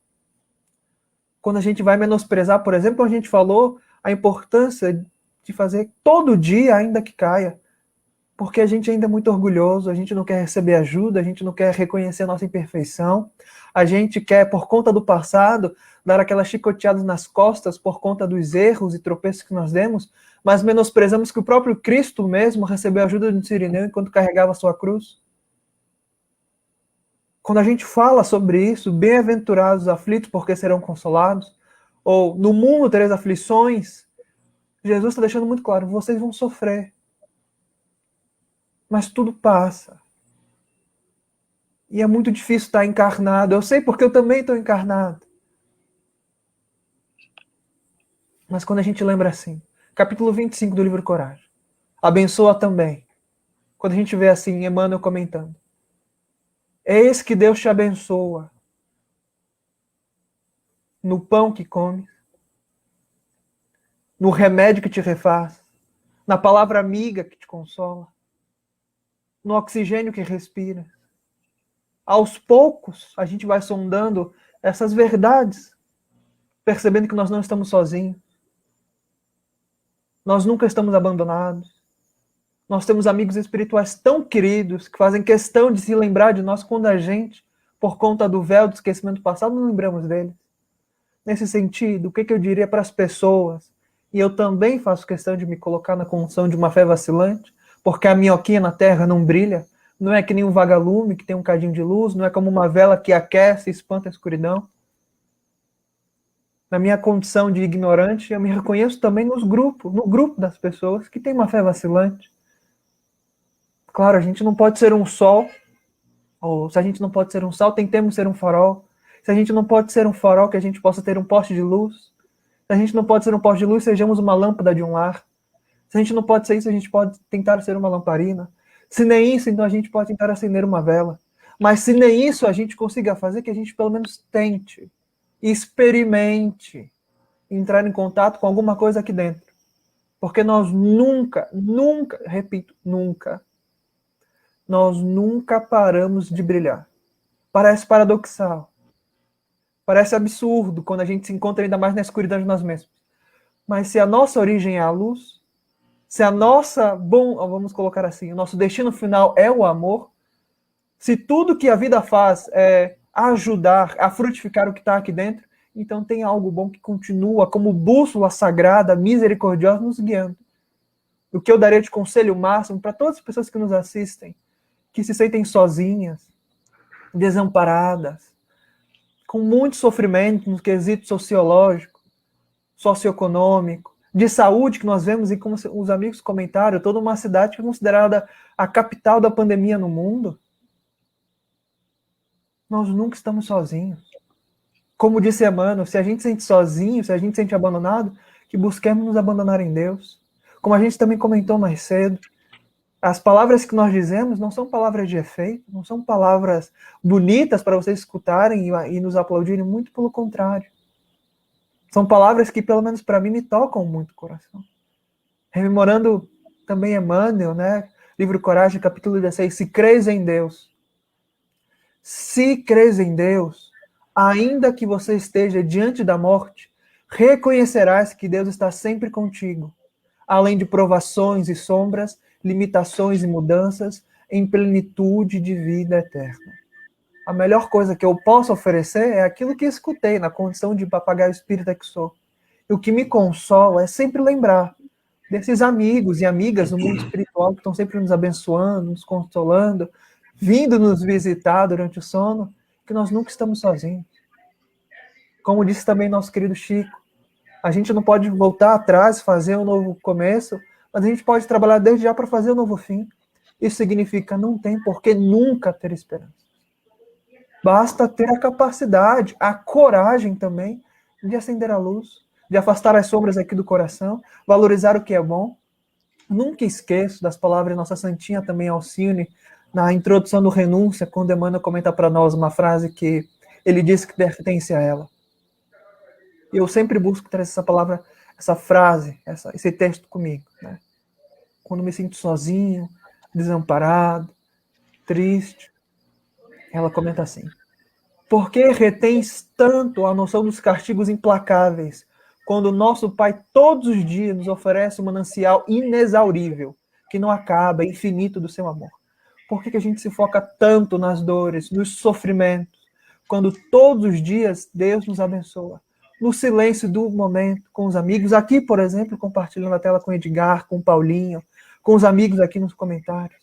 Quando a gente vai menosprezar, por exemplo, a gente falou a importância de fazer todo dia, ainda que caia. Porque a gente ainda é muito orgulhoso, a gente não quer receber ajuda, a gente não quer reconhecer a nossa imperfeição, a gente quer, por conta do passado, dar aquelas chicoteadas nas costas por conta dos erros e tropeços que nós demos, mas menosprezamos que o próprio Cristo mesmo recebeu a ajuda de um sirineu enquanto carregava a sua cruz. Quando a gente fala sobre isso, bem-aventurados os aflitos porque serão consolados, ou no mundo tereis aflições, Jesus está deixando muito claro, vocês vão sofrer. Mas tudo passa. E é muito difícil estar encarnado. Eu sei porque eu também estou encarnado. Mas quando a gente lembra assim, capítulo 25 do livro Coragem, abençoa também. Quando a gente vê assim, Emmanuel comentando, eis que Deus te abençoa no pão que comes, no remédio que te refaz, na palavra amiga que te consola, no oxigênio que respira. Aos poucos, a gente vai sondando essas verdades, percebendo que nós não estamos sozinhos. Nós nunca estamos abandonados. Nós temos amigos espirituais tão queridos que fazem questão de se lembrar de nós quando a gente, por conta do véu do esquecimento passado, não lembramos deles. Nesse sentido, o que eu diria para as pessoas? E eu também faço questão de me colocar na condição de uma fé vacilante, porque a minhoquinha na terra não brilha, não é que nem um vagalume que tem um cadinho de luz, não é como uma vela que aquece e espanta a escuridão. Na minha condição de ignorante, eu me reconheço também no grupo das pessoas que tem uma fé vacilante. Claro, a gente não pode ser um sol, ou se a gente não pode ser um sol, tentemos ser um farol. Se a gente não pode ser um farol, que a gente possa ter um poste de luz. Se a gente não pode ser um poste de luz, sejamos uma lâmpada de um lar. Se a gente não pode ser isso, a gente pode tentar ser uma lamparina. Se nem isso, então a gente pode tentar acender uma vela. Mas se nem isso a gente consiga fazer, que a gente pelo menos tente, experimente entrar em contato com alguma coisa aqui dentro. Porque nós nunca, repito, nunca, nós nunca paramos de brilhar. Parece paradoxal. Parece absurdo quando a gente se encontra ainda mais na escuridão de nós mesmos. Mas se a nossa origem é a luz, se a nossa, vamos colocar assim, o nosso destino final é o amor, se tudo que a vida faz é ajudar a frutificar o que está aqui dentro, então tem algo bom que continua como bússola sagrada, misericordiosa, nos guiando. O que eu daria de conselho máximo para todas as pessoas que nos assistem, que se sentem sozinhas, desamparadas, com muito sofrimento no quesito sociológico, socioeconômico, de saúde, que nós vemos, e como os amigos comentaram, toda uma cidade que é considerada a capital da pandemia no mundo. Nós nunca estamos sozinhos. Como disse Emmanuel, se a gente se sente sozinho, se a gente se sente abandonado, que busquemos nos abandonar em Deus. Como a gente também comentou mais cedo, as palavras que nós dizemos não são palavras de efeito, não são palavras bonitas para vocês escutarem e nos aplaudirem, muito pelo contrário. São palavras que, pelo menos para mim, me tocam muito o coração. Rememorando também Emmanuel, né? Livro Coragem, capítulo 16, se crês em Deus. Se crês em Deus, ainda que você esteja diante da morte, reconhecerás que Deus está sempre contigo, além de provações e sombras, limitações e mudanças, em plenitude de vida eterna. A melhor coisa que eu posso oferecer é aquilo que escutei na condição de papagaio espírita que sou. E o que me consola é sempre lembrar desses amigos e amigas no mundo espiritual que estão sempre nos abençoando, nos consolando, vindo nos visitar durante o sono, que nós nunca estamos sozinhos. Como disse também nosso querido Chico, a gente não pode voltar atrás, fazer um novo começo, mas a gente pode trabalhar desde já para fazer um novo fim. Isso significa não tem por que nunca ter esperança. Basta ter a capacidade, a coragem também, de acender a luz, de afastar as sombras aqui do coração, valorizar o que é bom. Nunca esqueço das palavras de Nossa Santinha também Alcione, na introdução do Renúncia, quando Emmanuel comenta para nós uma frase que ele disse que pertence a ela. Eu sempre busco trazer essa palavra, essa frase, esse texto comigo, né? Quando me sinto sozinho, desamparado, triste, ela comenta assim: por que retens tanto a noção dos castigos implacáveis, quando o nosso Pai todos os dias nos oferece um manancial inexaurível, que não acaba, infinito do seu amor? Por que a gente se foca tanto nas dores, nos sofrimentos, quando todos os dias Deus nos abençoa? No silêncio do momento, com os amigos, aqui, por exemplo, compartilhando a tela com o Edgar, com o Paulinho, com os amigos aqui nos comentários.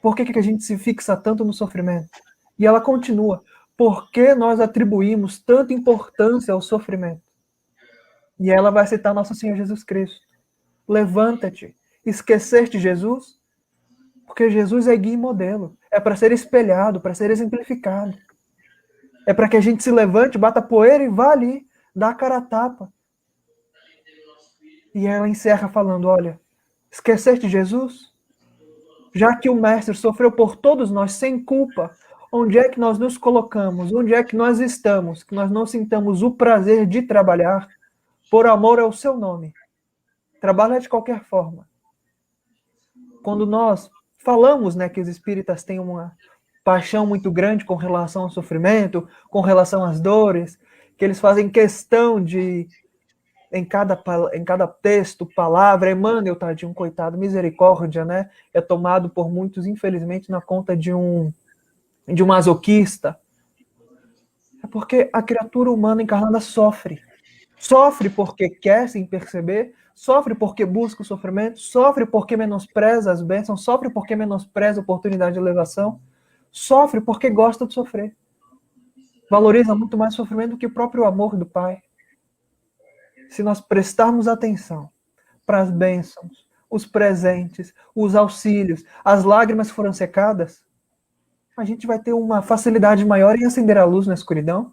Por que a gente se fixa tanto no sofrimento? E ela continua: por que nós atribuímos tanta importância ao sofrimento? E ela vai citar nosso Senhor Jesus Cristo. Levanta-te, esquecer-te Jesus, porque Jesus é guia e modelo. É para ser espelhado, para ser exemplificado. É para que a gente se levante, bata poeira e vá ali, dá a cara a tapa. E ela encerra falando: olha, esquecer-te Jesus? Já que o Mestre sofreu por todos nós sem culpa, onde é que nós nos colocamos? Onde é que nós estamos? Que nós não sintamos o prazer de trabalhar por amor ao seu nome. Trabalhar de qualquer forma. Quando nós falamos, né, que os espíritas têm uma paixão muito grande com relação ao sofrimento, com relação às dores, que eles fazem questão de, em cada texto, palavra, Emmanuel, tadinho, coitado, misericórdia, né, é tomado por muitos, infelizmente, na conta de um masoquista. É porque a criatura humana encarnada sofre. Sofre porque quer sem perceber, sofre porque busca o sofrimento, sofre porque menospreza as bênçãos, sofre porque menospreza a oportunidade de elevação, sofre porque gosta de sofrer. Valoriza muito mais o sofrimento do que o próprio amor do Pai. Se nós prestarmos atenção para as bênçãos, os presentes, os auxílios, as lágrimas que foram secadas, a gente vai ter uma facilidade maior em acender a luz na escuridão.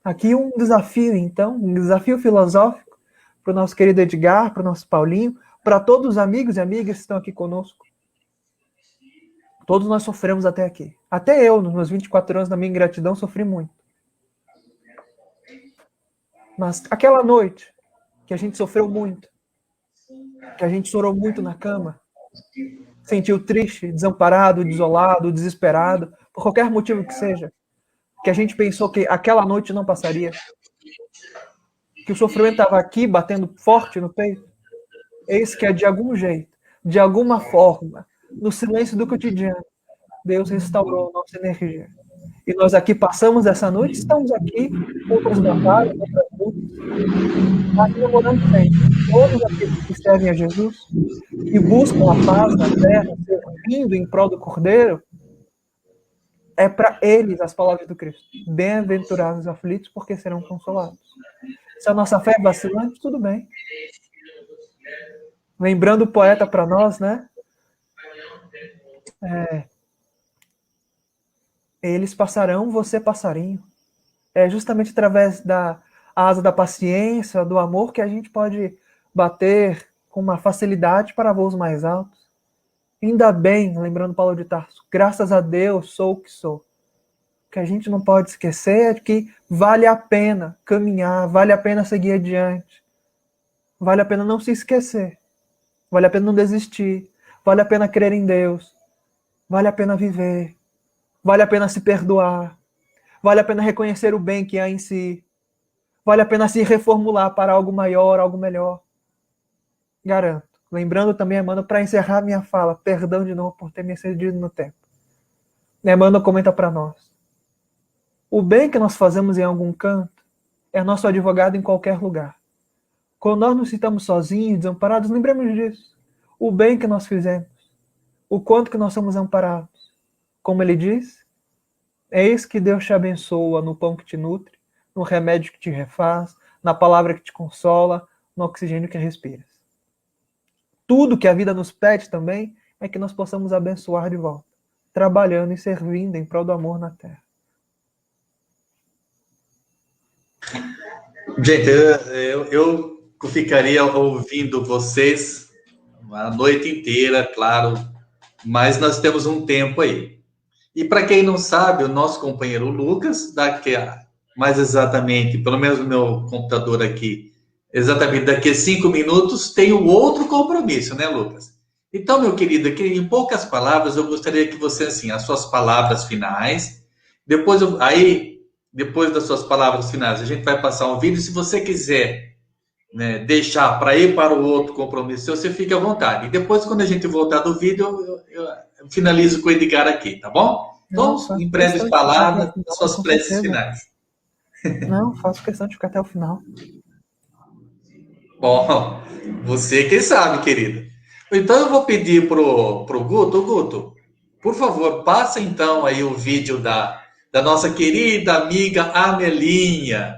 Aqui um desafio, então, um desafio filosófico para o nosso querido Edgar, para o nosso Paulinho, para todos os amigos e amigas que estão aqui conosco. Todos nós sofremos até aqui. Até eu, nos meus 24 anos da minha ingratidão, sofri muito. Mas aquela noite que a gente sofreu muito, que a gente chorou muito na cama, sentiu triste, desamparado, desolado, desesperado, por qualquer motivo que seja, que a gente pensou que aquela noite não passaria, que o sofrimento estava aqui, batendo forte no peito, eis que é de algum jeito, de alguma forma, no silêncio do cotidiano, Deus restaurou nossa energia. E nós aqui passamos essa noite, estamos aqui, outras batalhas, outras lutas, mas demorando sempre. todos aqueles que servem a Jesus e buscam a paz na terra, servindo em prol do Cordeiro, é para eles as palavras do Cristo. Bem-aventurados os aflitos, porque serão consolados. Se a nossa fé é vacilante, tudo bem. Lembrando o poeta para nós, né? Eles passarão, você passarinho. É justamente através da asa da paciência, do amor, que a gente pode bater com uma facilidade para voos mais altos. Ainda bem, lembrando Paulo de Tarso, graças a Deus sou o que sou. O que a gente não pode esquecer é que vale a pena caminhar, vale a pena seguir adiante, vale a pena não se esquecer, vale a pena não desistir, vale a pena crer em Deus, vale a pena viver, vale a pena se perdoar, vale a pena reconhecer o bem que há em si, vale a pena se reformular para algo maior, algo melhor. Garanto. Lembrando também, Emmanuel, para encerrar minha fala, perdão de novo por ter me excedido no tempo. Emmanuel comenta para nós. O bem que nós fazemos em algum canto é nosso advogado em qualquer lugar. Quando nós nos sintamos sozinhos, desamparados, lembremos disso. O bem que nós fizemos, o quanto que nós somos amparados. Como ele diz, eis que Deus te abençoa no pão que te nutre, no remédio que te refaz, na palavra que te consola, no oxigênio que respiras. Tudo que a vida nos pede também é que nós possamos abençoar de volta, trabalhando e servindo em prol do amor na terra. Gente, eu ficaria ouvindo vocês a noite inteira, claro, mas nós temos um tempo aí. E para quem não sabe, o nosso companheiro Lucas, mais exatamente, pelo menos no meu computador aqui, exatamente daqui a 5 minutos, tem um outro compromisso, né, Lucas? Então, meu querido, aqui, em poucas palavras, eu gostaria que você, assim, as suas palavras finais, depois das suas palavras finais, a gente vai passar um vídeo. Se você quiser, né, deixar para ir para o outro compromisso, você fique à vontade. E depois, quando a gente voltar do vídeo, eu finalizo com o Edgar aqui, tá bom? Então, em breves palavras, suas preces finais. Não, faço questão de ficar até o final. Bom, você quem sabe, querido. Então eu vou pedir pro Guto. Guto, por favor, passa então aí o vídeo da nossa querida amiga Amelinha.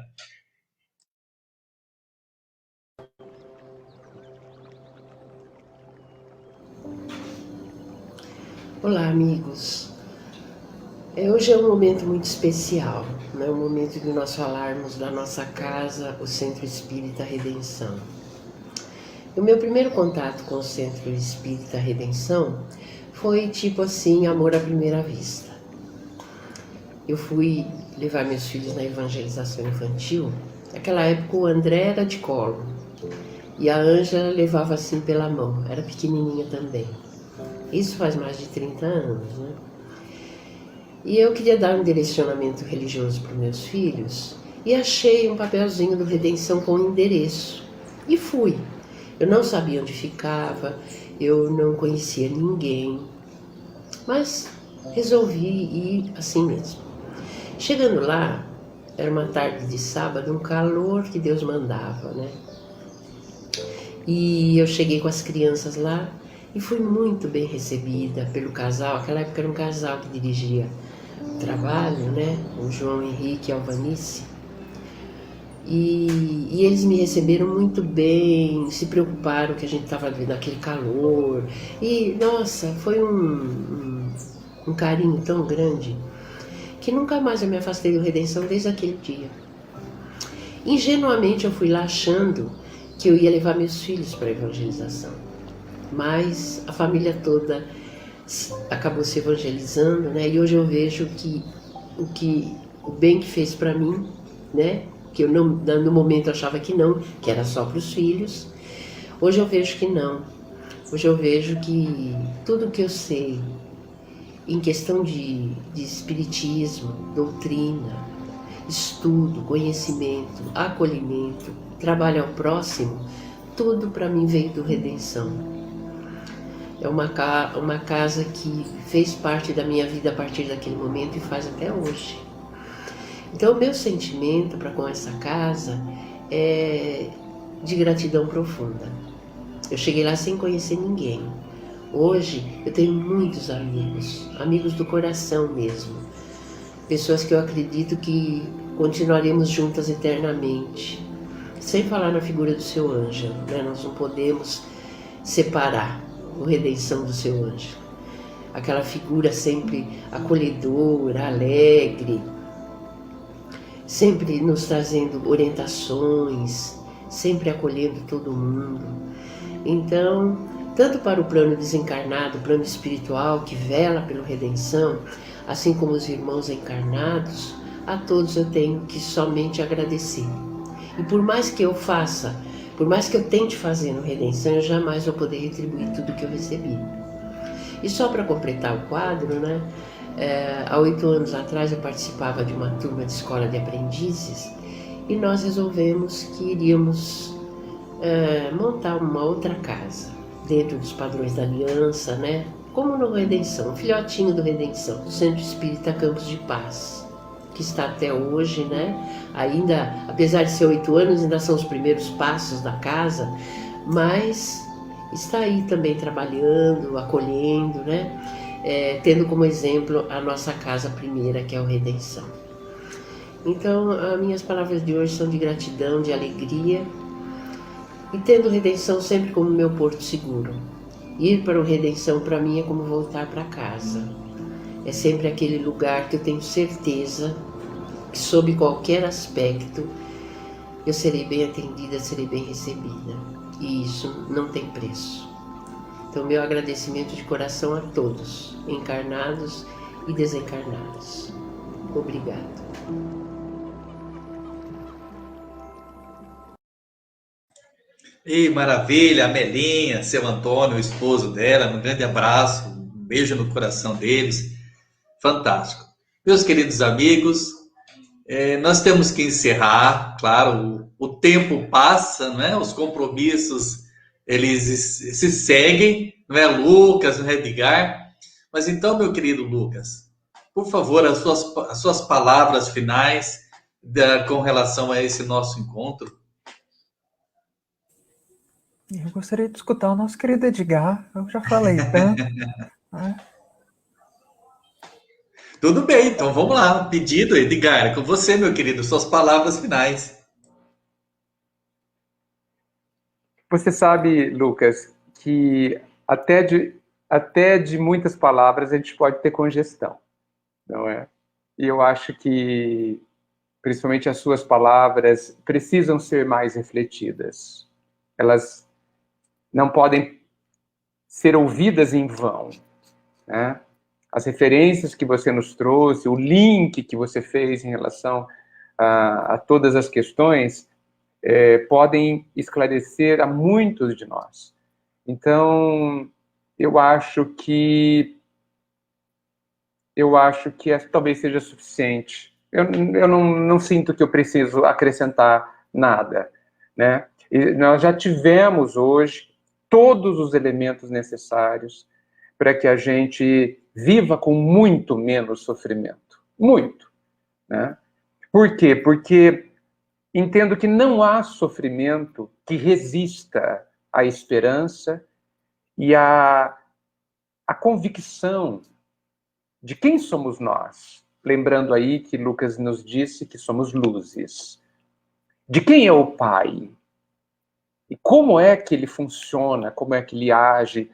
Olá, amigos. Hoje é um momento muito especial, né? Um momento de nós falarmos da nossa casa, o Centro Espírita Redenção. O meu primeiro contato com o Centro Espírita Redenção foi tipo assim, amor à primeira vista. Eu fui levar meus filhos na evangelização infantil. Naquela época o André era de colo e a Ângela levava assim pela mão, era pequenininha também. Isso faz mais de 30 anos, né? E eu queria dar um direcionamento religioso para os meus filhos e achei um papelzinho do Redenção com endereço. E fui. Eu não sabia onde ficava, eu não conhecia ninguém, mas resolvi ir assim mesmo. Chegando lá, era uma tarde de sábado, um calor que Deus mandava, né? E eu cheguei com as crianças lá e fui muito bem recebida pelo casal. Naquela época era um casal que dirigia o trabalho, né? O João Henrique e a Alvanice. E eles me receberam muito bem, se preocuparam que a gente estava vendo aquele calor. E, nossa, foi um carinho tão grande que nunca mais eu me afastei do Redenção desde aquele dia. Ingenuamente eu fui lá achando que eu ia levar meus filhos para a evangelização. Mas a família toda acabou se evangelizando, né? E hoje eu vejo que o bem que fez para mim, né? Que eu não, no momento achava que não, que era só para os filhos. Hoje eu vejo que não. Hoje eu vejo que tudo que eu sei em questão de espiritismo, doutrina, estudo, conhecimento, acolhimento, trabalho ao próximo, tudo para mim veio do Redenção. É uma casa que fez parte da minha vida a partir daquele momento e faz até hoje. Então, o meu sentimento para com essa casa é de gratidão profunda. Eu cheguei lá sem conhecer ninguém. Hoje eu tenho muitos amigos, amigos do coração mesmo. Pessoas que eu acredito que continuaremos juntas eternamente. Sem falar na figura do seu Ângelo, né? Nós não podemos separar o Redenção do seu Ângelo. Aquela figura sempre acolhedora, alegre, sempre nos trazendo orientações, sempre acolhendo todo mundo. Então, tanto para o plano desencarnado, o plano espiritual que vela pela redenção, assim como os irmãos encarnados, a todos eu tenho que somente agradecer. E por mais que eu faça, por mais que eu tente fazer no Redenção, eu jamais vou poder retribuir tudo que eu recebi. E só para completar o quadro, né? Há 8 anos atrás eu participava de uma turma de escola de aprendizes e nós resolvemos que iríamos montar uma outra casa dentro dos padrões da aliança, né? Como no Redenção, um filhotinho do Redenção, do Centro Espírita Campos de Paz, que está até hoje, né? Ainda, apesar de ser 8 anos, ainda são os primeiros passos da casa, mas está aí também trabalhando, acolhendo, né? Tendo como exemplo a nossa casa primeira, que é o Redenção. Então, as minhas palavras de hoje são de gratidão, de alegria, e tendo Redenção sempre como meu porto seguro. Ir para o Redenção para mim é como voltar para casa. É sempre aquele lugar que eu tenho certeza que, sob qualquer aspecto, eu serei bem atendida, serei bem recebida. E isso não tem preço. Então, meu agradecimento de coração a todos, encarnados e desencarnados. Obrigado. E maravilha, a Melinha, seu Antônio, o esposo dela, um grande abraço, um beijo no coração deles. Fantástico. Meus queridos amigos, nós temos que encerrar, claro, o tempo passa, não é? Os compromissos, eles se seguem, não é, Lucas, não é, Edgar? Mas então, meu querido Lucas, por favor, as suas palavras finais com relação a esse nosso encontro. Eu gostaria de escutar o nosso querido Edgar, eu já falei tanto. Tudo bem, então vamos lá. Pedido, Edgar, é com você, meu querido, suas palavras finais. Você sabe, Lucas, que até de muitas palavras a gente pode ter congestão, não é? E eu acho que, principalmente as suas palavras, precisam ser mais refletidas. Elas não podem ser ouvidas em vão, né? As referências que você nos trouxe, o link que você fez em relação a todas as questões, podem esclarecer a muitos de nós. Então, eu acho que talvez seja suficiente. Eu não sinto que eu preciso acrescentar nada, né? E nós já tivemos hoje todos os elementos necessários para que a gente viva com muito menos sofrimento. Muito, né? Por quê? Porque entendo que não há sofrimento que resista à esperança e à convicção de quem somos nós. Lembrando aí que Lucas nos disse que somos luzes. De quem é o Pai? E como é que ele funciona, como é que ele age,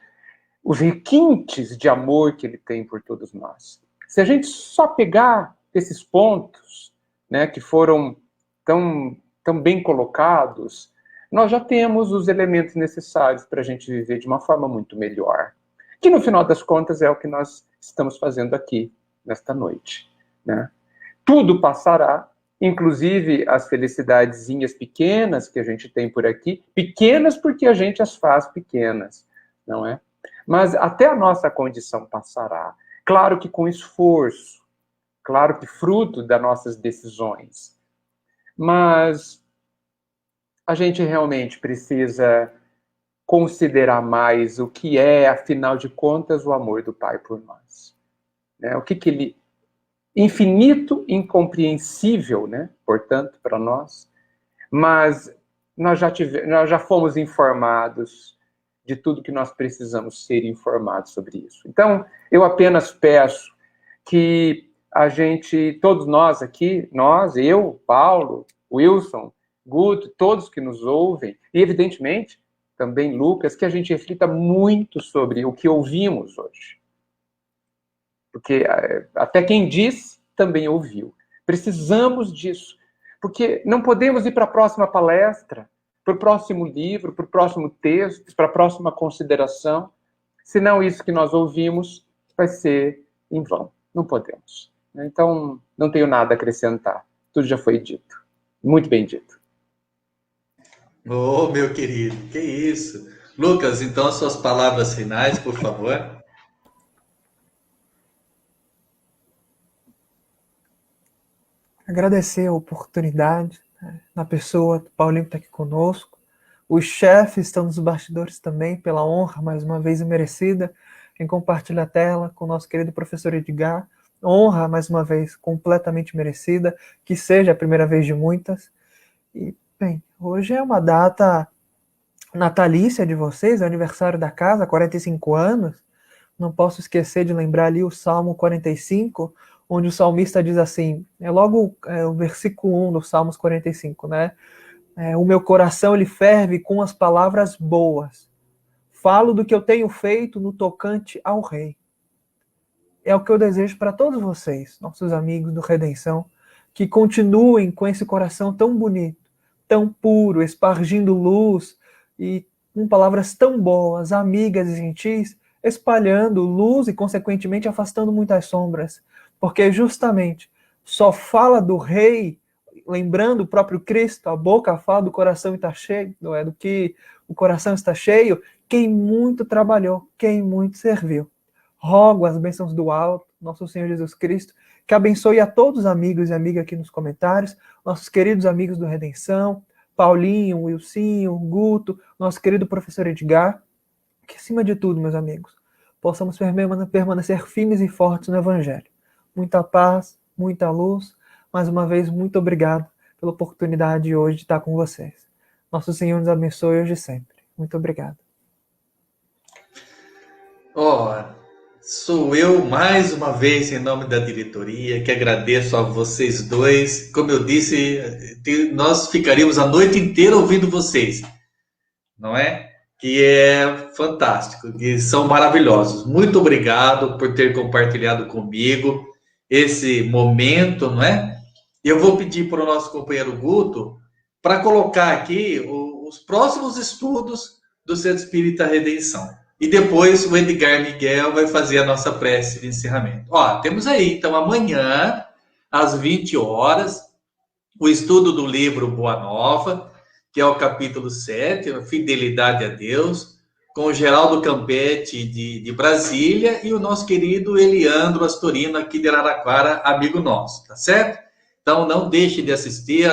os requintes de amor que ele tem por todos nós. Se a gente só pegar esses pontos, né, que foram tão bem colocados, nós já temos os elementos necessários para a gente viver de uma forma muito melhor. Que no final das contas é o que nós estamos fazendo aqui, nesta noite, né? Tudo passará, inclusive as felicidadezinhas pequenas que a gente tem por aqui, pequenas porque a gente as faz pequenas, não é? Mas até a nossa condição passará. Claro que com esforço, claro que fruto das nossas decisões. Mas a gente realmente precisa considerar mais o que é, afinal de contas, o amor do Pai por nós. Né? O que ele... Infinito, incompreensível, né? Portanto, para nós. Mas nós já fomos informados de tudo que nós precisamos ser informados sobre isso. Então, eu apenas peço que a gente, todos nós aqui, eu, Paulo, Wilson, Guto, todos que nos ouvem, e evidentemente também Lucas, que a gente reflita muito sobre o que ouvimos hoje. Porque até quem diz também ouviu. Precisamos disso. Porque não podemos ir para a próxima palestra, para o próximo livro, para o próximo texto, para a próxima consideração, senão isso que nós ouvimos vai ser em vão. Não podemos. Então, não tenho nada a acrescentar. Tudo já foi dito. Muito bem dito. Oh, meu querido, que isso. Lucas, então, suas palavras finais, por favor. Agradecer a oportunidade, na pessoa do Paulinho que está aqui conosco. Os chefes estão nos bastidores também, pela honra, mais uma vez, merecida, em compartilhar a tela com o nosso querido professor Edgar. Honra, mais uma vez, completamente merecida, que seja a primeira vez de muitas. E, bem, hoje é uma data natalícia de vocês, é o aniversário da casa, 45 anos. Não posso esquecer de lembrar ali o Salmo 45, onde o salmista diz assim, o versículo 1 do Salmos 45, né? O meu coração ele ferve com as palavras boas. Falo do que eu tenho feito no tocante ao Rei. É o que eu desejo para todos vocês, nossos amigos do Redenção, que continuem com esse coração tão bonito, tão puro, espargindo luz e com palavras tão boas, amigas e gentis, espalhando luz e, consequentemente, afastando muitas sombras. Porque justamente só fala do Rei, lembrando o próprio Cristo, a boca fala do coração está cheio, não é? Do que o coração está cheio, quem muito trabalhou, quem muito serviu. Rogo as bênçãos do alto, nosso Senhor Jesus Cristo, que abençoe a todos os amigos e amigas aqui nos comentários, nossos queridos amigos do Redenção, Paulinho, Wilsinho, Guto, nosso querido professor Edgar, que acima de tudo, meus amigos, possamos permanecer firmes e fortes no Evangelho. Muita paz, muita luz. Mais uma vez, muito obrigado pela oportunidade hoje de estar com vocês. Nosso Senhor nos abençoe hoje e sempre. Muito obrigado. Sou eu, mais uma vez, em nome da diretoria, que agradeço a vocês dois. Como eu disse, nós ficaríamos a noite inteira ouvindo vocês, não é? Que é fantástico, que são maravilhosos. Muito obrigado por ter compartilhado comigo esse momento, não é? Eu vou pedir para o nosso companheiro Guto para colocar aqui os próximos estudos do Centro Espírita Redenção. E depois o Edgar Miguel vai fazer a nossa prece de encerramento. Temos aí, então, amanhã, às 20 horas, o estudo do livro Boa Nova, que é o capítulo 7, a Fidelidade a Deus, com o Geraldo Campetti de Brasília e o nosso querido Eliandro Astorino aqui de Araraquara, amigo nosso, tá certo? Então não deixe de assistir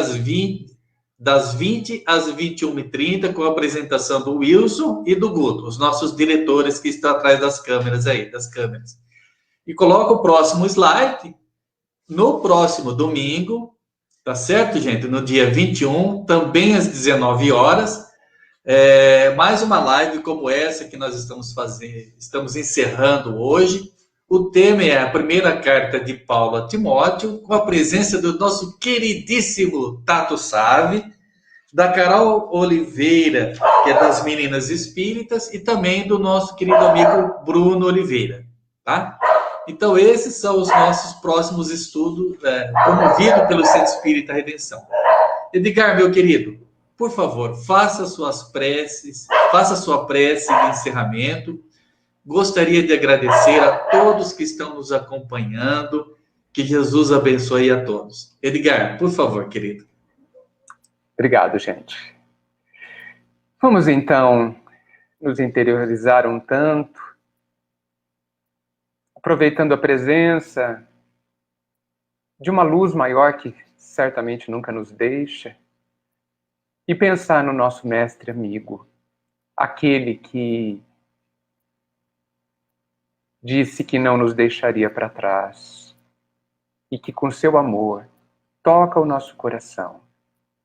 das 20 às 21h30 com a apresentação do Wilson e do Guto, os nossos diretores que estão atrás das câmeras aí, E coloca o próximo slide no próximo domingo, tá certo, gente? No dia 21, também às 19 horas, mais uma live como essa que nós estamos encerrando hoje. O tema é a primeira carta de Paulo a Timóteo, com a presença do nosso queridíssimo Tato Save, da Carol Oliveira, que é das Meninas Espíritas, e também do nosso querido amigo Bruno Oliveira, tá? Então, esses são os nossos próximos estudos, promovidos pelo Centro Espírita Redenção. Edgar, meu querido, por favor, faça sua prece de encerramento. Gostaria de agradecer a todos que estão nos acompanhando. Que Jesus abençoe a todos. Edgar, por favor, querido. Obrigado, gente. Vamos, então, nos interiorizar um tanto, aproveitando a presença de uma luz maior que certamente nunca nos deixa, e pensar no nosso mestre amigo, aquele que disse que não nos deixaria para trás e que com seu amor toca o nosso coração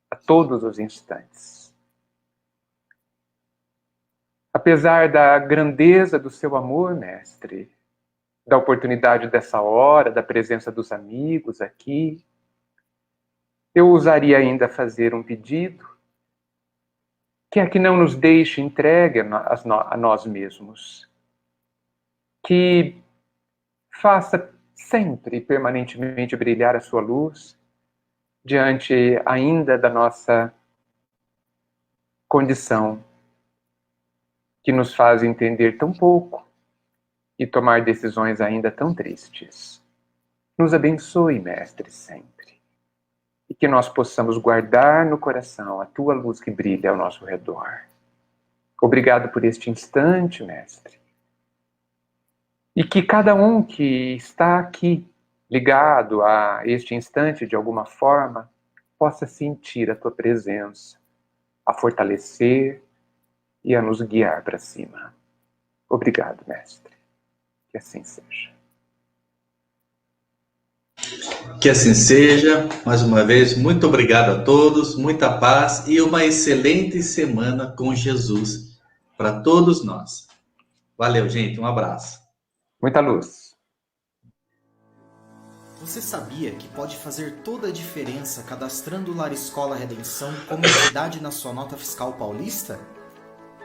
a todos os instantes. Apesar da grandeza do seu amor, mestre, da oportunidade dessa hora, da presença dos amigos aqui, eu ousaria ainda fazer um pedido, que é que não nos deixe entregue a nós mesmos, que faça sempre e permanentemente brilhar a sua luz diante ainda da nossa condição, que nos faz entender tão pouco e tomar decisões ainda tão tristes. Nos abençoe, mestre, sempre. E que nós possamos guardar no coração a tua luz que brilha ao nosso redor. Obrigado por este instante, mestre. E que cada um que está aqui, ligado a este instante de alguma forma, possa sentir a tua presença, a fortalecer e a nos guiar para cima. Obrigado, mestre. Que assim seja. Que assim seja. Mais uma vez, muito obrigado a todos, muita paz e uma excelente semana com Jesus para todos nós. Valeu, gente. Um abraço. Muita luz. Você sabia que pode fazer toda a diferença cadastrando o Lar Escola Redenção como entidade na sua nota fiscal paulista?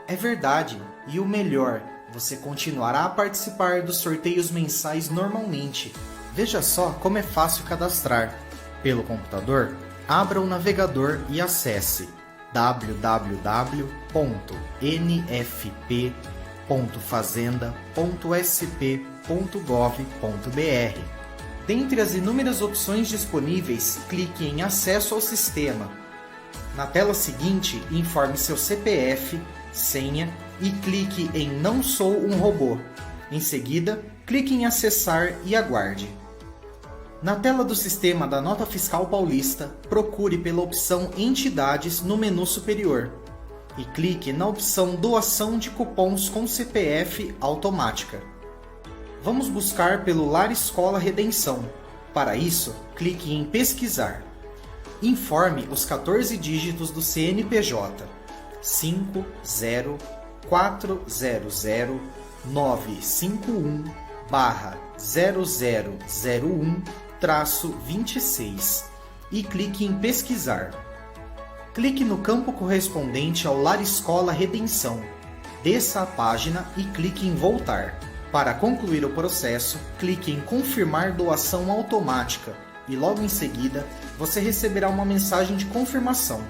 É verdade, e o melhor, você continuará a participar dos sorteios mensais normalmente. Veja só como é fácil cadastrar. Pelo computador, abra o navegador e acesse www.nfp.fazenda.sp.gov.br. Dentre as inúmeras opções disponíveis, clique em Acesso ao Sistema. Na tela seguinte, informe seu CPF, senha e clique em Não sou um robô. Em seguida, clique em Acessar e aguarde. Na tela do sistema da Nota Fiscal Paulista, procure pela opção Entidades no menu superior e clique na opção Doação de cupons com CPF automática. Vamos buscar pelo Lar Escola Redenção. Para isso, clique em Pesquisar. Informe os 14 dígitos do CNPJ 5040951/0001-26 e clique em Pesquisar. Clique no campo correspondente ao Lar Escola Redenção. Desça a página e clique em Voltar. Para concluir o processo, clique em Confirmar doação automática e logo em seguida você receberá uma mensagem de confirmação.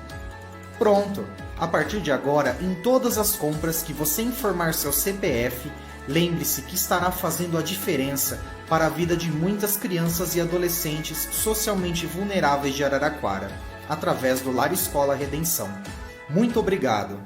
Pronto! A partir de agora, em todas as compras que você informar seu CPF, lembre-se que estará fazendo a diferença para a vida de muitas crianças e adolescentes socialmente vulneráveis de Araraquara, através do Lar Escola Redenção. Muito obrigado!